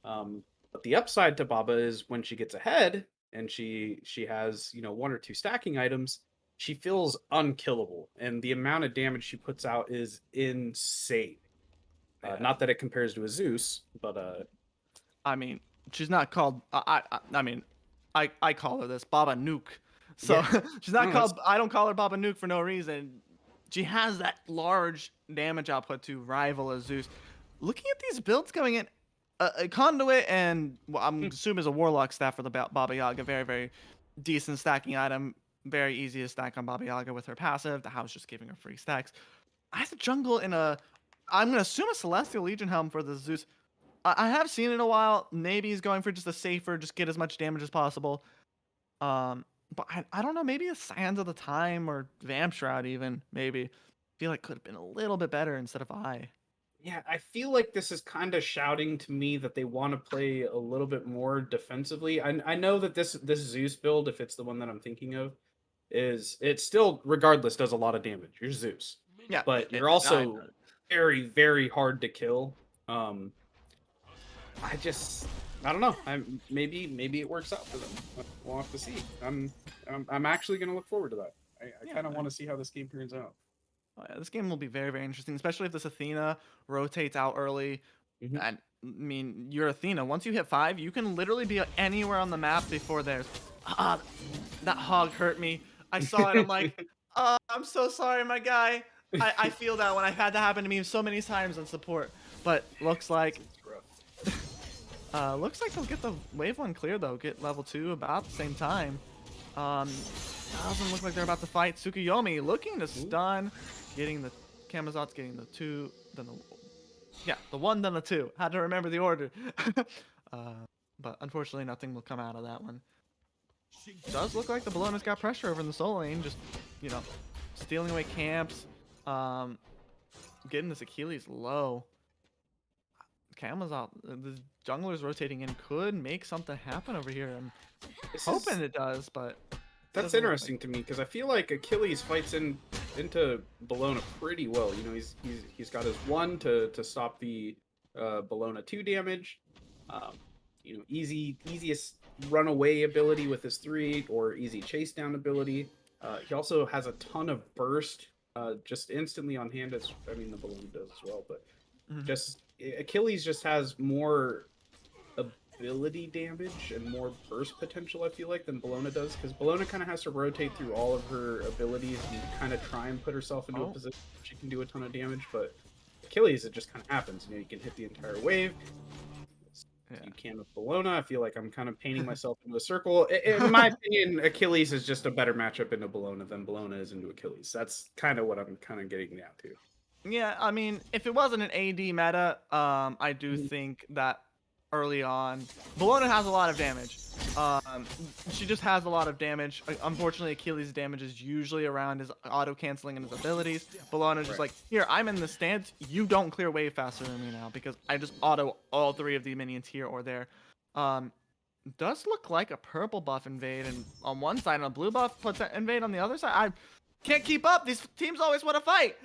But the upside to Baba is when she gets ahead and she has one or two stacking items, she feels unkillable, and the amount of damage she puts out is insane. Yeah. Not that it compares to a Zeus, but I mean, she's not called. I mean, I call her this Baba Nuke. So yeah, she's not no, that's called. I don't call her Baba Nuke for no reason. She has that large damage output to rival a Zeus. Looking at these builds coming in, a conduit and well, I'm assuming is a warlock staff for the Baba Yaga. Very very decent stacking item. Very easy to stack on Baba Yaga with her passive. The house just giving her free stacks. I have a jungle in a. I'm gonna assume a Celestial Legion helm for the Zeus. I have seen it in a while. Maybe he's going for just a safer, just get as much damage as possible. But I don't know. Maybe a Sands of the Time or Vamp Shroud even. Maybe. Feel like could have been a little bit better instead of I. Yeah, I feel like this is kind of shouting to me that they want to play a little bit more defensively. I know that this Zeus build, if it's the one that I'm thinking of, is it still regardless does a lot of damage. You're Zeus, Yeah, but you're I also very very hard to kill. I don't know. Maybe it works out for them. We'll have to see. I'm actually gonna look forward to that. I yeah. kind of want to see how this game turns out. Oh, yeah, this game will be very, very interesting, especially if this Athena rotates out early. Hmm. And I mean, you're Athena. Once you hit 5, you can literally be anywhere on the map before there's. Ah, that hog hurt me. I saw it. I'm like, I'm so sorry, my guy. I feel that when I've had that happen to me so many times on support. But It's rough. looks like they'll get the wave one clear though. Get level 2 about the same time. Um, doesn't look like they're about to fight. Tsukuyomi looking to Ooh. stun, getting the Camazot's getting the 2, then the 1, then the 2. Had to remember the order. uh, but unfortunately, nothing will come out of that one. does look like the Bologna's got pressure over in the solo lane, just, you know, stealing away camps, getting this Achilles low. Camel's out. The jungler's rotating in could make something happen over here. I'm This hoping is it does, but that's doesn't look interesting to me because I feel like Achilles fights into Bologna pretty well. You know, he's got his 1 to stop the Bologna 2 damage. Um, you know, easiest runaway ability with his 3 or easy chase down ability. He also has a ton of burst just instantly on hand. As I mean, the Bologna does as well, but Mhm. just Achilles just has more ability damage and more burst potential, I feel like, than Bologna does, because Bologna kind of has to rotate through all of her abilities and kind of try and put herself into a Oh. position where she can do a ton of damage, but Achilles, it just kind of happens. You know, you can hit the entire wave. Yeah. You can with Bologna. I feel like I'm kind of painting myself into a circle. In my opinion, Achilles is just a better matchup into Bologna than Bologna is into Achilles. That's kind of what I'm kind of getting down to. Yeah, I mean, if it wasn't an AD meta, I do Mhm. think that early on, Bologna has a lot of damage. She just has a lot of damage. Unfortunately, Achilles' damage is usually around his auto canceling and his abilities. Bologna's just Right. like, here, I'm in the stance. You don't clear wave faster than me now because I just auto all 3 of the minions here or there. Um, does look like a purple buff invade, and on one side, and a blue buff puts that invade on the other side. I can't keep up. These teams always want to fight.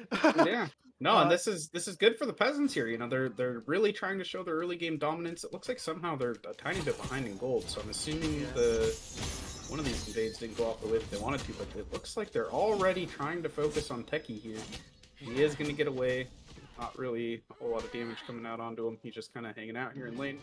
Yeah. No, and Uh, this is good for the peasants here. You know, they're really trying to show their early game dominance. It looks like somehow they're a tiny bit behind in gold, so I'm assuming Yeah. the one of these invades didn't go off the way that they wanted to, but it looks like they're already trying to focus on Techie here. He is going to get away. Not really a whole lot of damage coming out onto him. He's just kind of hanging out here in lane.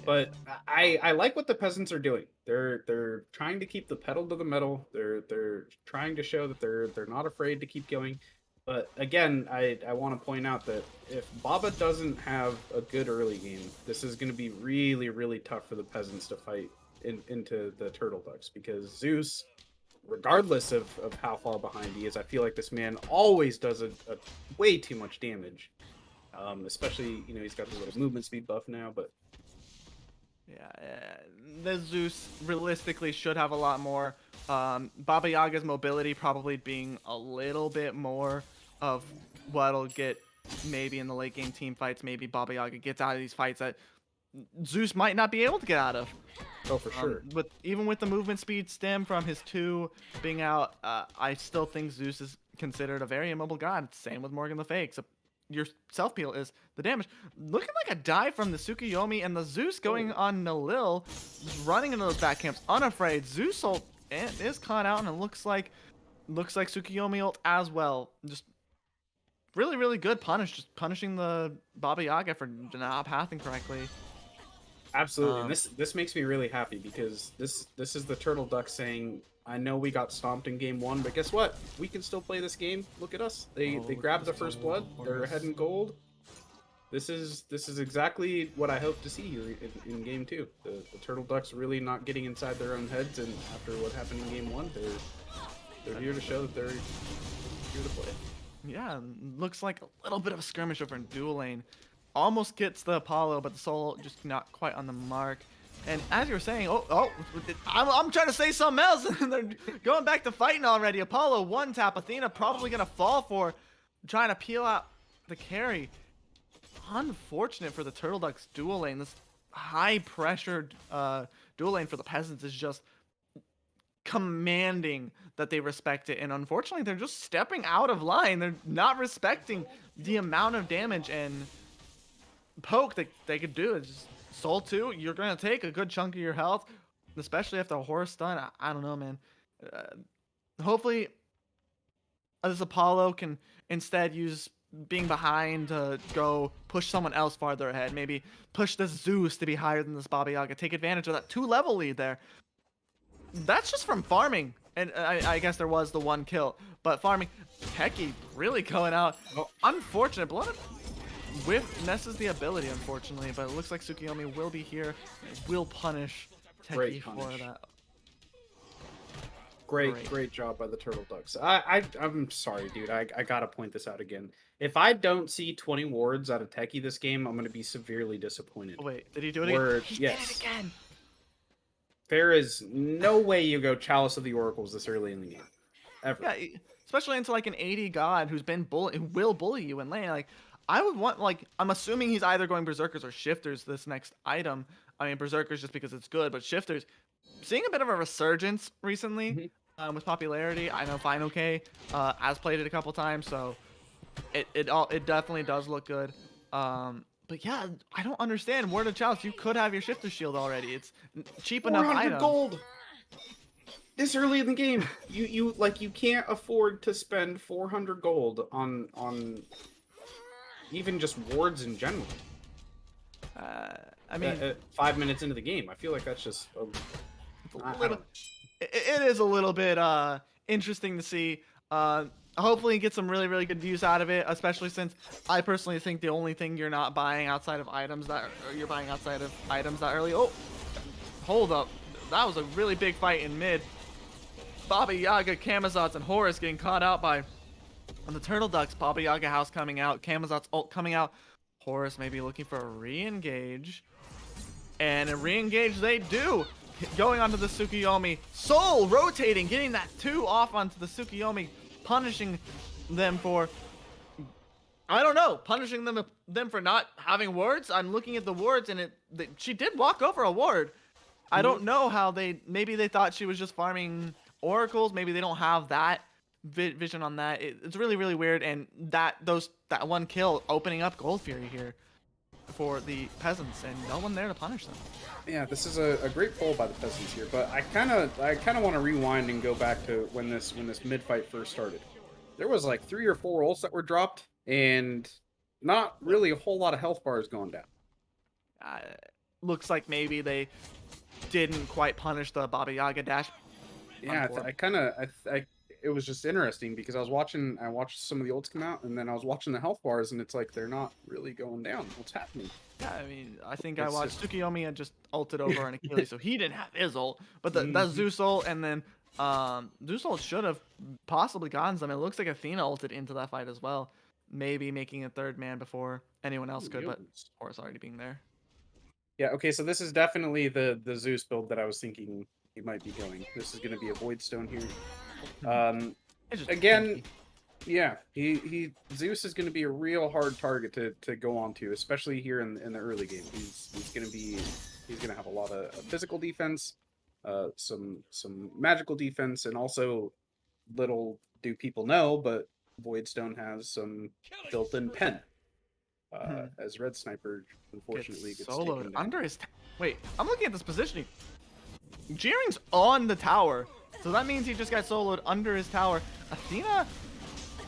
But I like what the peasants are doing. They're trying to keep the pedal to the metal. They're trying to show that they're not afraid to keep going. But again, I want to point out that if Baba doesn't have a good early game, this is going to be really, really tough for the peasants to fight into the Turtle Ducks, because Zeus, regardless of how far behind he is, I feel like this man always does a way too much damage. Especially, you know, he's got the little movement speed buff now, but Yeah, the Zeus realistically should have a lot more. Baba Yaga's mobility probably being a little bit more of what'll get maybe in the late game team fights. Maybe Baba Yaga gets out of these fights that Zeus might not be able to get out of. oh, for sure. With even with the movement speed stem from his 2 being out, I still think Zeus is considered a very immobile god. Same with Morgan Le Fay, except your self peel is the damage. Looking like a dive from the Tsukuyomi, and the Zeus going on Nalil, just running into those back camps unafraid. Zeus ult is caught out, and it looks like Tsukuyomi ult as well. Just really good punish, just punishing the Baba Yaga for not pathing correctly. Absolutely, and Um, this makes me really happy, because this is the Turtle Duck saying, I know we got stomped in game 1, but guess what? We can still play this game. Look at us. They look at grabbed the this first blood. They're ahead in gold. This is exactly what I hope to see here in game 2. The Turtle Ducks really not getting inside their own heads, and after what happened in game 1, they're here to show that they're here to play. Yeah, looks like a little bit of a skirmish over in dual lane. Almost gets the Apollo, but the soul just not quite on the mark. And as you were saying, I'm trying to say something else, and they're going back to fighting already. Apollo 1-tap, Athena probably going to fall for trying to peel out the carry. Unfortunate for the Turtle Ducks dual lane. This high-pressured dual lane for the Peasants is just commanding that they respect it, and unfortunately they're just stepping out of line. They're not respecting the amount of damage and poke that they could do. It's just soul 2, you're gonna take a good chunk of your health, especially after a horse stun. I don't know, man. Hopefully this Apollo can instead use being behind to go push someone else farther ahead. Maybe push this Zeus to be higher than this Baba Yaga, take advantage of that 2-level lead there. That's just from farming, and I guess there was the 1 kill, but farming. Techie really going out. Oh. Unfortunate. Blood Whiff messes the ability, unfortunately, but it looks like Tsukuyomi will be here and will punish Techie Great for punish. that. Great job by the Turtle Ducks. I'm sorry, dude. I gotta point this out again. If I don't see 20 wards out of Techie this game, I'm gonna be severely disappointed. Oh, wait, did he do it Word, again? He did yes. it again. There is no way you go Chalice of the Oracles this early in the game, ever. Yeah, especially into like an 80 god who's been who will bully you in lane. Like, I would want like I'm assuming he's either going berserkers or shifters this next item. I mean berserkers just because it's good, but shifters seeing a bit of a resurgence recently Mhm. with popularity. I know Final K has played it a couple times, so it definitely does look good. But yeah, I don't understand. Word of Chalice, you could have your shifter shield already. It's cheap enough 400 item. gold this early in the game. You can't afford to spend 400 gold on even just wards in general. I mean, 5 minutes into the game, I feel like that's just I don't know. it is a little bit interesting to see. Hopefully get some really good use out of it, especially since I personally think the only thing you're not buying outside of items that early. Oh, hold up, that was a really big fight in mid. Baba Yaga, Camazotz, and Horus getting caught out by the Turtle Ducks. Baba Yaga house coming out, Camazotz ult coming out. Horus maybe looking for a re-engage, and a re-engage they do. Going onto the Tsukuyomi. Soul rotating, getting that 2 off onto the Tsukuyomi, punishing them for, I don't know, punishing them for not having wards. I'm looking at the wards, and she did walk over a ward. I don't know how maybe they thought she was just farming oracles. Maybe they don't have that vision on that. It's really weird, and that one kill opening up Gold Fury here for the Peasants, and no one there to punish them. Yeah, this is a great pull by the Peasants here, but I kind of want to rewind and go back to when this mid fight first started. There was like 3 or 4 ults that were dropped, and not really a whole lot of health bars going down. Looks like maybe they didn't quite punish the Baba Yaga dash. Yeah, it was just interesting because I watched some of the ults come out, and then I was watching the health bars, and it's like they're not really going down. What's happening? Yeah, I mean, I think I watched Tsukuyomi had just ulted over an Achilles, so he didn't have his ult. But that Zeus ult, and then Zeus ult should have possibly gotten some. It looks like Athena ulted into that fight as well, maybe making a third man before anyone else could, but Horus already being there. Yeah, okay, so this is definitely the Zeus build that I was thinking he might be going. This is going to be a Void Stone here. Again, yeah, Zeus is going to be a real hard target to go onto, especially here in the early game. He's going to have a lot of physical defense, some magical defense, and also, little do people know, but Voidstone has some built-in pen. As Red Sniper unfortunately gets soloed under his wait, I'm looking at this positioning. Jeering's on the tower, so that means he just got soloed under his tower. Athena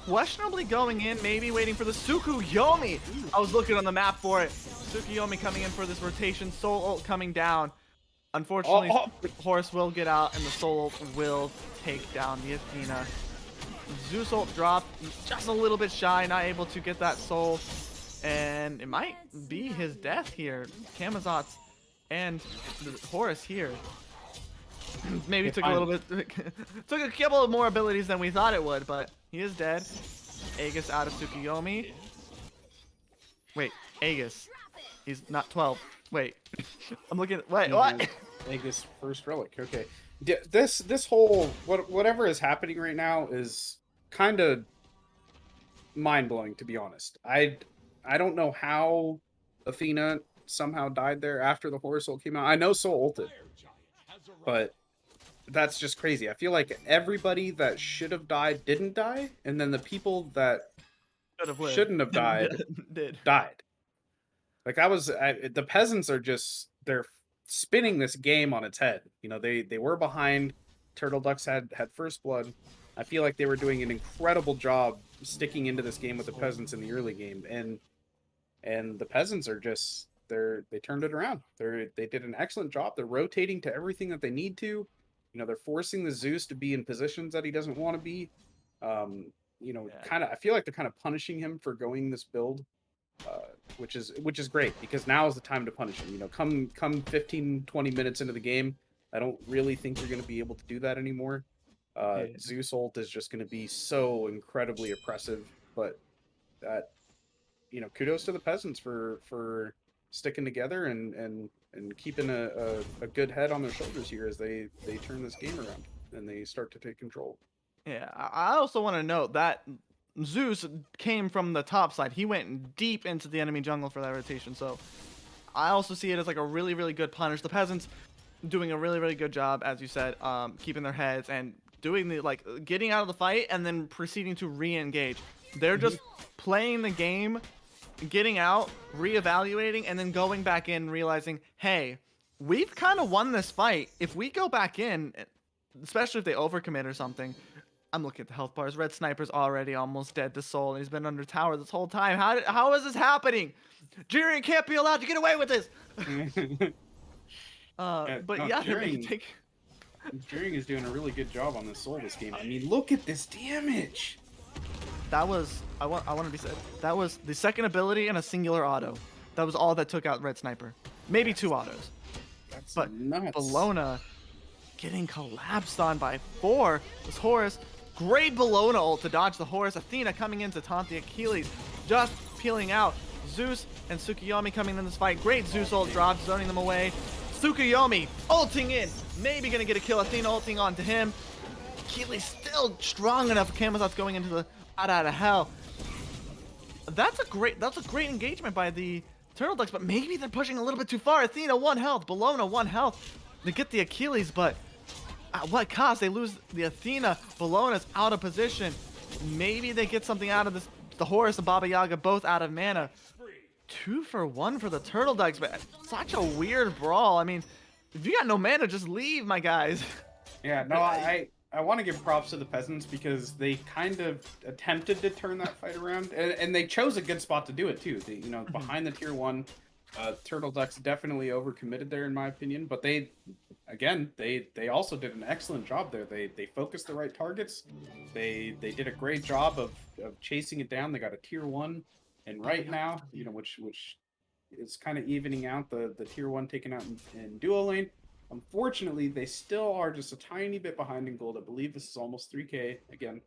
questionably going in, maybe waiting for the Tsukuyomi. I was looking on the map for it. Tsukuyomi coming in for this rotation. Soul ult coming down. Unfortunately, Horus will get out, and the Soul ult will take down the Athena. Zeus ult dropped just a little bit shy, not able to get that soul. And it might be his death here. Camazotz and Horus here. Maybe took a little bit, took a couple of more abilities than we thought it would, but he is dead. Aegis out of Tsukuyomi. Wait, Aegis. He's not 12. Wait, I'm looking at, wait, what? Aegis first relic, okay. This whole, whatever is happening right now is kind of mind-blowing, to be honest. I don't know how Athena somehow died there after the Horus ult came out. I know Soul ulted, but that's just crazy. I feel like everybody that should have died didn't die, and then the people that shouldn't have died died. Like the Peasants are they're spinning this game on its head. You know, they were behind. Turtle Ducks had first blood. I feel like they were doing an incredible job sticking into this game with the Peasants in the early game, and the Peasants are just they turned it around. They did an excellent job. They're rotating to everything that they need to. You know, they're forcing the Zeus to be in positions that he doesn't want to be. You know, I feel like they're kind of punishing him for going this build, which is great, because now is the time to punish him. You know, come 15-20 minutes into the game, I don't really think you're going to be able to do that anymore. Zeus ult is just going to be so incredibly oppressive, but that, you know, kudos to the Peasants for sticking together and and keeping a good head on their shoulders here as they turn this game around and they start to take control. Yeah, I also want to note that Zeus came from the top side. He went deep into the enemy jungle for that rotation. So I also see it as like a really, really good punish. The Peasants doing a really, really good job, as you said, keeping their heads and doing the like getting out of the fight and then proceeding to re-engage. They're just playing the game, getting out, reevaluating, and then going back in, realizing, hey, we've kind of won this fight. If we go back in, especially if they overcommit or something. I'm looking at the health bars. Red Sniper's already almost dead to soul, and he's been under tower this whole time. How is this happening? Jiren can't be allowed to get away with this. But no, yeah, Jiren is doing a really good job on this soul this game. I mean, look at this damage. That was I want to be said. That was the second ability and a singular auto. That was all that took out Red Sniper. Maybe 2 autos. That's But nuts. Bellona getting collapsed on by 4. This Horus, great Bellona ult to dodge the Horus. Athena coming in to taunt the Achilles, just peeling out. Zeus and Tsukuyomi coming in this fight. Great Zeus ult drop, zoning them away. Tsukuyomi ulting in, maybe gonna get a kill. Athena ulting onto him. Achilles still strong enough. Camazot's going into the out of hell. That's a great engagement by the Turtle Ducks, but maybe they're pushing a little bit too far. Athena 1 health, Bellona 1 health. They get the Achilles, but at what cost? They lose the Athena. Bellona's out of position. Maybe they get something out of this. The Horus and Baba Yaga both out of mana. 2 for 1 for the Turtle Ducks, but such a weird brawl. I mean, if you got no mana, just leave, my guys. Yeah, no, I want to give props to the Peasants because they kind of attempted to turn that fight around, and they chose a good spot to do it too. They, behind the tier 1, Turtle Ducks definitely overcommitted there in my opinion, but they also did an excellent job there. They focused the right targets. They did a great job of chasing it down. They got a tier 1, and right now, which is kind of evening out the tier 1 taken out in duo lane. Unfortunately, they still are just a tiny bit behind in gold. I believe this is almost 3K again.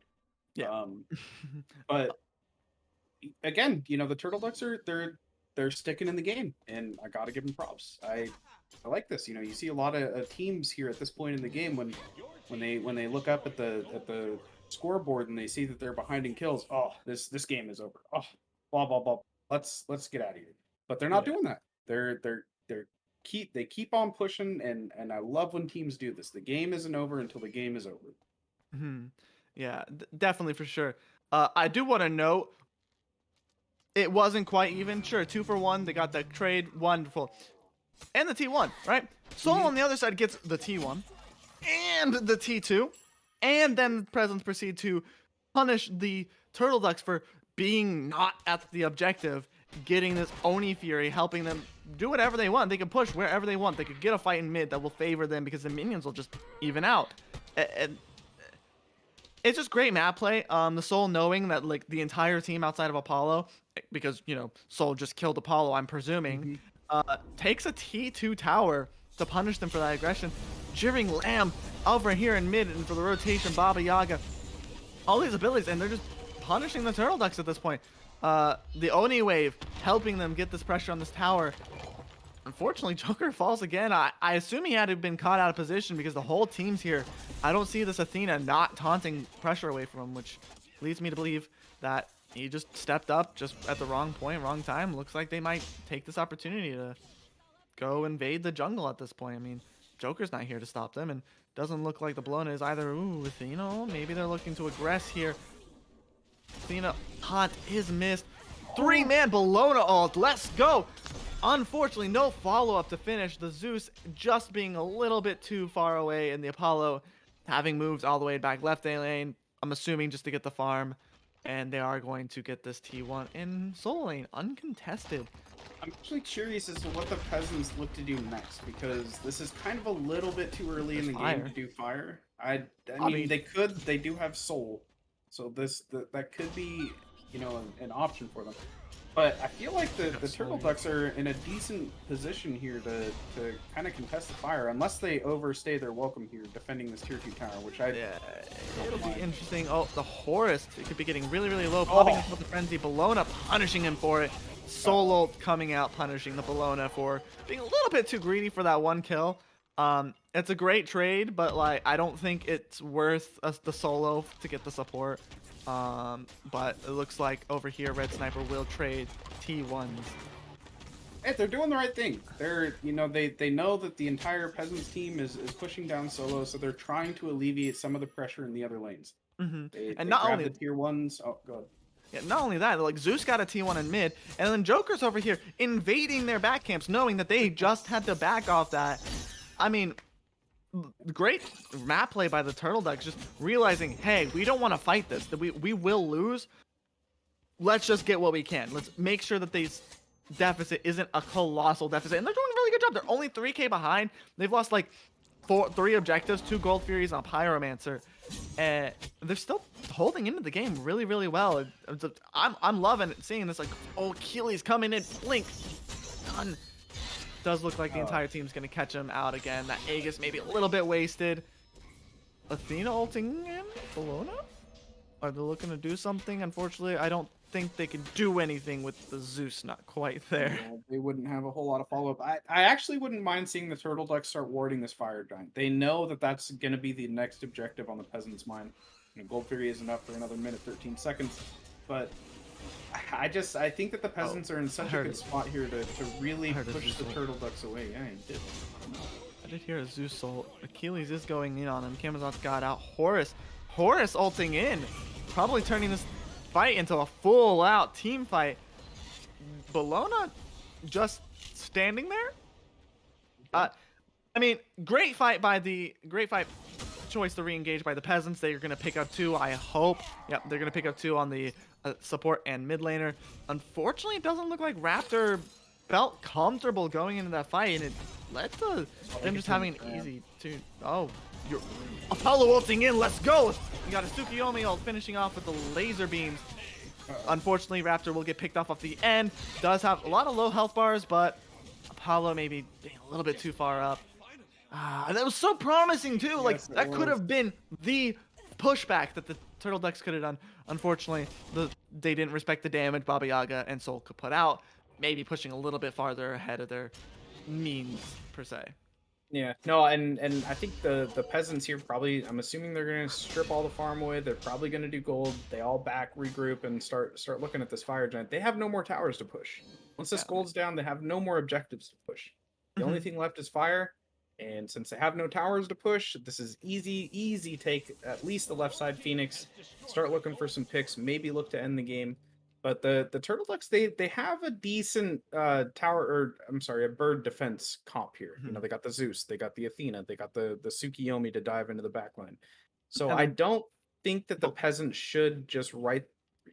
Yeah. But again, the Turtle Ducks they're sticking in the game, and I gotta give them props. I like this. You see a lot of teams here at this point in the game when they look up at the scoreboard and they see that they're behind in kills. Oh, this game is over. Oh, blah blah blah. Let's get out of here. But they're not doing that. They keep on pushing, and I love when teams do this. The game isn't over until the game is over. Yeah, definitely for sure. I do want to note it wasn't quite even. Sure, 2 for 1. They got the trade, wonderful, and the T1, right? Soul on the other side gets the T1 and the T2, and then the Peasants proceed to punish the Turtle Ducks for being not at the objective, getting this Oni Fury, helping them do whatever they want. They can push wherever they want. They could get a fight in mid that will favor them because the minions will just even out. And it's just great map play. The Soul knowing that like the entire team outside of Apollo, because Soul just killed Apollo, I'm presuming, takes a T2 tower to punish them for that aggression. Jeering Lamb over here in mid, and for the rotation, Baba Yaga, all these abilities, and they're just punishing the Turtle Ducks at this point. The Oni wave helping them get this pressure on this tower. Unfortunately, Joker falls again. I assume he had to have been caught out of position because the whole team's here. I don't see this Athena not taunting pressure away from him, which leads me to believe that he just stepped up just at the wrong point, wrong time. Looks like they might take this opportunity to go invade the jungle at this point. I mean, Joker's not here to stop them, and doesn't look like the Bellona is either. Ooh, Athena, maybe they're looking to aggress here. Athena taunt is missed. 3-man Bellona ult. Let's go. Unfortunately, no follow-up to finish. The Zeus just being a little bit too far away, and the Apollo having moved all the way back left lane. I'm assuming just to get the farm, and they are going to get this T1 in Soul lane, uncontested. I'm actually curious as to what the Peasants look to do next, because this is kind of a little bit too early in the game to do fire. I mean, they do have Soul, so that could be an option for them. But I feel like the Turtle Ducks are in a decent position here to kind of contest the fire, unless they overstay their welcome here, defending this tier 2 tower, which it'll be interesting. Oh, the Horus, it could be getting really, really low, popping up with the frenzy. Bellona punishing him for it. Solo coming out, punishing the Bologna for being a little bit too greedy for that one kill. It's a great trade, but like I don't think it's worth the solo to get the support. But it looks like over here, Red Sniper will trade T1s. Hey, they're doing the right thing. They're, you know, they know that the entire Peasants team is pushing down solo, so they're trying to alleviate some of the pressure in the other lanes. They And not grab only the tier 1s. Oh, God. Yeah, not only that, like Zeus got a T1 in mid, and then Joker's over here invading their back camps, knowing that they just had to back off that. I mean, great map play by the Turtle Ducks, just realizing, hey, we don't want to fight this, that we will lose. Let's just get what we can. Let's make sure that this deficit isn't a colossal deficit, and they're doing a really good job. They're only 3k behind. They've lost like 3 objectives, 2 Gold Furies, and a Pyromancer. And they're still holding into the game really, really well. I'm loving seeing this. Like, oh, Achilles coming in, blink, done. Does look like the entire team's gonna catch him out again. That Aegis maybe a little bit wasted. Athena ulting in Bologna? Are they looking to do something? Unfortunately, I don't think they can do anything with the Zeus not quite there. Yeah, they wouldn't have a whole lot of follow-up. I actually wouldn't mind seeing the Turtle Ducks start warding this Fire Giant. They know that that's going to be the next objective on the Peasants' mind. You know, Gold Fury isn't up for another minute 13 seconds, but I think that the Peasants are in such a good spot here to really push the Turtle Ducks away. Yeah, he did. I did hear a Zeus ult. Achilles is going in on him. Camazot's got out. Horus ulting in, probably turning this fight into a full-out team fight. Bologna just standing there. I mean, great fight choice to re-engage by the Peasants. They're gonna pick up 2, I hope. Yep, they're gonna pick up 2 on the support and mid laner. Unfortunately, it doesn't look like Raptor felt comfortable going into that fight, and it led to them just having an easy 2. Oh, you're Apollo ulting in. Let's go. You got a Tsukiyomi ult finishing off with the laser beams. Unfortunately, Raptor will get picked off the end. Does have a lot of low health bars, but Apollo maybe being a little bit too far up. That was so promising too. Like Yes, that could have been the pushback that the Turtle Ducks could have done. Unfortunately, they didn't respect the damage Baba Yaga and Soul could put out. Maybe pushing a little bit farther ahead of their means per se. Yeah, no, and I think the Peasants here probably, I'm assuming they're gonna strip all the farm away. They're probably gonna do gold. They all back, regroup, and start looking at this Fire Giant. They have no more towers to push. Once this gold's down, they have no more objectives to push. The only thing left is fire, and since they have no towers to push, this is easy take at least the left side Phoenix. Start looking for some picks, maybe look to end the game. But the Turtle Ducks, they have a decent a bird defense comp here. You know, they got the Zeus, they got the Athena, they got the Tsukiyomi to dive into the backline. So I don't think that the Peasants should just write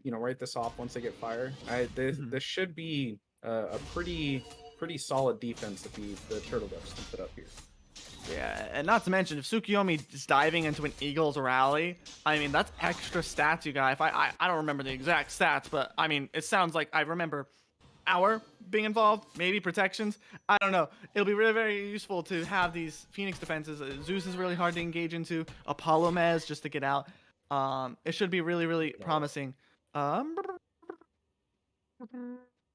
this off once they get fire. This should be a pretty solid defense that the Turtle Ducks can put up here. Yeah, and not to mention, if Tsukiyomi is diving into an Eagles rally, I mean, that's extra stats you got. If I don't remember the exact stats, but I mean, it sounds like I remember Hour being involved, maybe protections. I don't know. It'll be really, very useful to have these Phoenix defenses. Zeus is really hard to engage into. Apollo Mez just to get out. It should be really, really promising.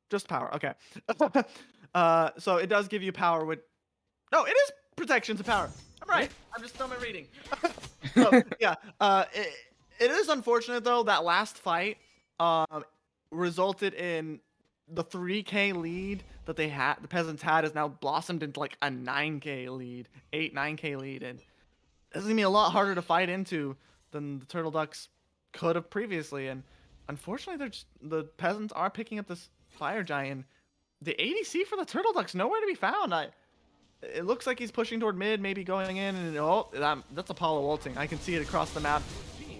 Just power. Okay. So it does give you power with... No, it is protection to power. I'm right. I'm just dumb at reading. So, yeah. It is unfortunate, though, that last fight resulted in the 3k lead that the Peasants had has now blossomed into like a 9k lead, 9k lead, and it's gonna be a lot harder to fight into than the Turtle Ducks could have previously. And unfortunately, the Peasants are picking up this Fire Giant. The ADC for the Turtle Ducks nowhere to be found. It looks like he's pushing toward mid, maybe going in, and that's Apollo ulting. I can see it across the map.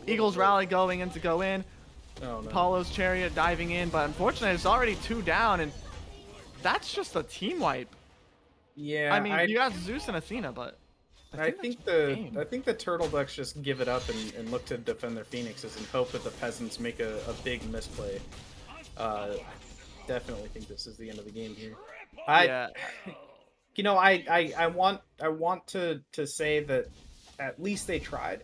Eagles rally going in to go in. Oh, no. Apollo's chariot diving in, but unfortunately it's already 2 down, and that's just a team wipe. Yeah, I mean, you got Zeus and Athena, but I think the Turtle Ducks just give it up and look to defend their Phoenixes and hope that the Peasants make a big misplay. Definitely think this is the end of the game here. You know, I want to say that at least they tried.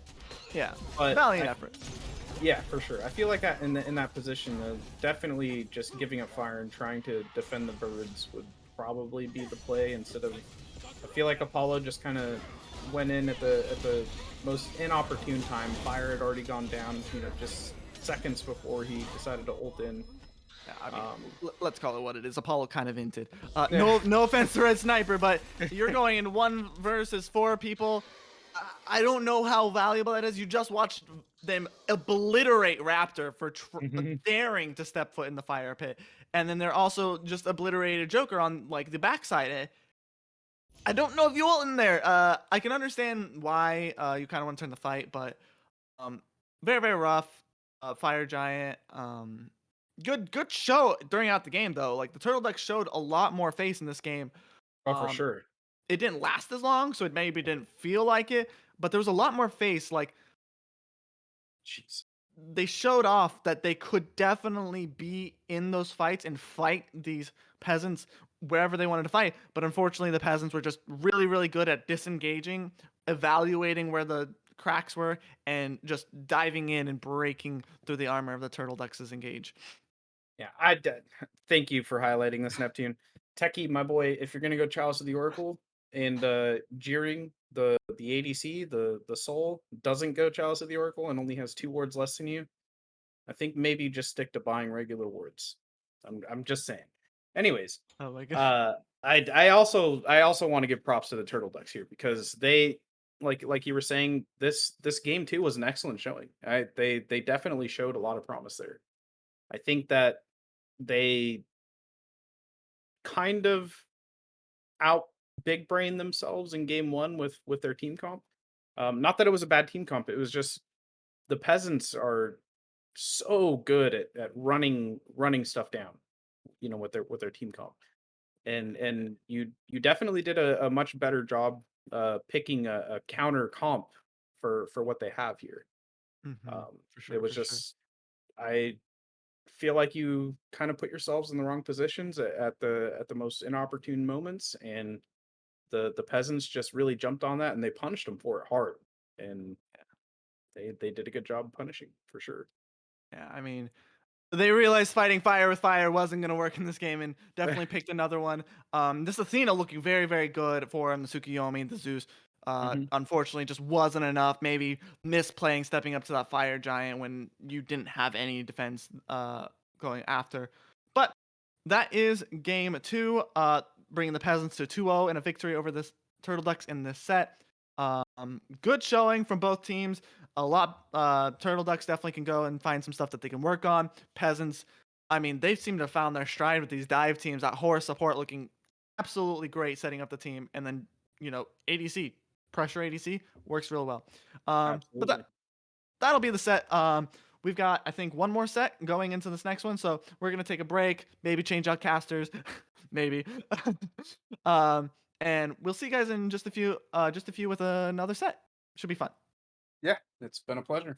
Yeah, but valiant effort. Yeah, for sure. I feel like in that position, definitely just giving up fire and trying to defend the birds would probably be the play instead of. I feel like Apollo just kind of went in at the most inopportune time. Fire had already gone down, just seconds before he decided to ult in. Yeah, I mean, Um, let's call it what it is. Apollo kind of hinted. Yeah. No offense to Red Sniper, but you're going in 1 versus 4 people. I don't know how valuable that is. You just watched them obliterate Raptor for Mhm. daring to step foot in the fire pit, and then they're also just obliterated Joker on like the backside. I don't know if you ult in there. I can understand why you kind of want to turn the fight, but um, very rough. Fire Giant. Good show during out the game though. Like the Turtle Deck showed a lot more face in this game. Oh, for Um, sure. it didn't last as long, so it maybe didn't feel like it, but there was a lot more face. Like Jeez. they showed off that they could definitely be in those fights and fight these peasants wherever they wanted to fight. But unfortunately, the peasants were just really good at disengaging, evaluating where the cracks were, and just diving in and breaking through the armor of the turtle ducks' engage. Yeah, thank you for highlighting this, Neptune. Techie, my boy, if you're gonna go Chalice of the Oracle and jeering the ADC, the soul doesn't go Chalice of the Oracle and only has 2 wards less than you, I think maybe just stick to buying regular wards. I'm just saying. Anyways, Oh my god. I also want to give props to the Turtle Ducks here because they like you were saying, this game too was an excellent showing. They definitely showed a lot of promise there. I think that they kind of out big brain themselves in game 1 with their team comp. Not that it was a bad team comp, it was just the peasants are so good at running stuff down, with their team comp. And you definitely did a much better job picking a counter comp for what they have here. Mm-hmm. For It sure, was for sure. just I feel like you kind of put yourselves in the wrong positions at the most inopportune moments, and the peasants just really jumped on that and they punished them for it hard, and they did a good job punishing for sure. Yeah, I mean, they realized fighting fire with fire wasn't going to work in this game and definitely picked another one. This Athena looking very good for him. The Tsukuyomi, the Zeus, Hmm. unfortunately just wasn't enough. Maybe misplaying, stepping up to that fire giant when you didn't have any defense going after. But that is game 2, bringing the Peasants to 2-0 and a victory over this Turtle Ducks in this set. Good showing from both teams. A lot. Turtle Ducks definitely can go and find some stuff that they can work on. Peasants, I mean, they seem to have found their stride with these dive teams. That horror support looking absolutely great, setting up the team, and then ADC pressure ADC works real well. But Absolutely. that'll be the set. We've got, I think, one more set going into this next one, so we're gonna take a break, maybe change out casters, maybe. um, and we'll see you guys in just a few with another set. Should be fun. Yeah, it's been a pleasure.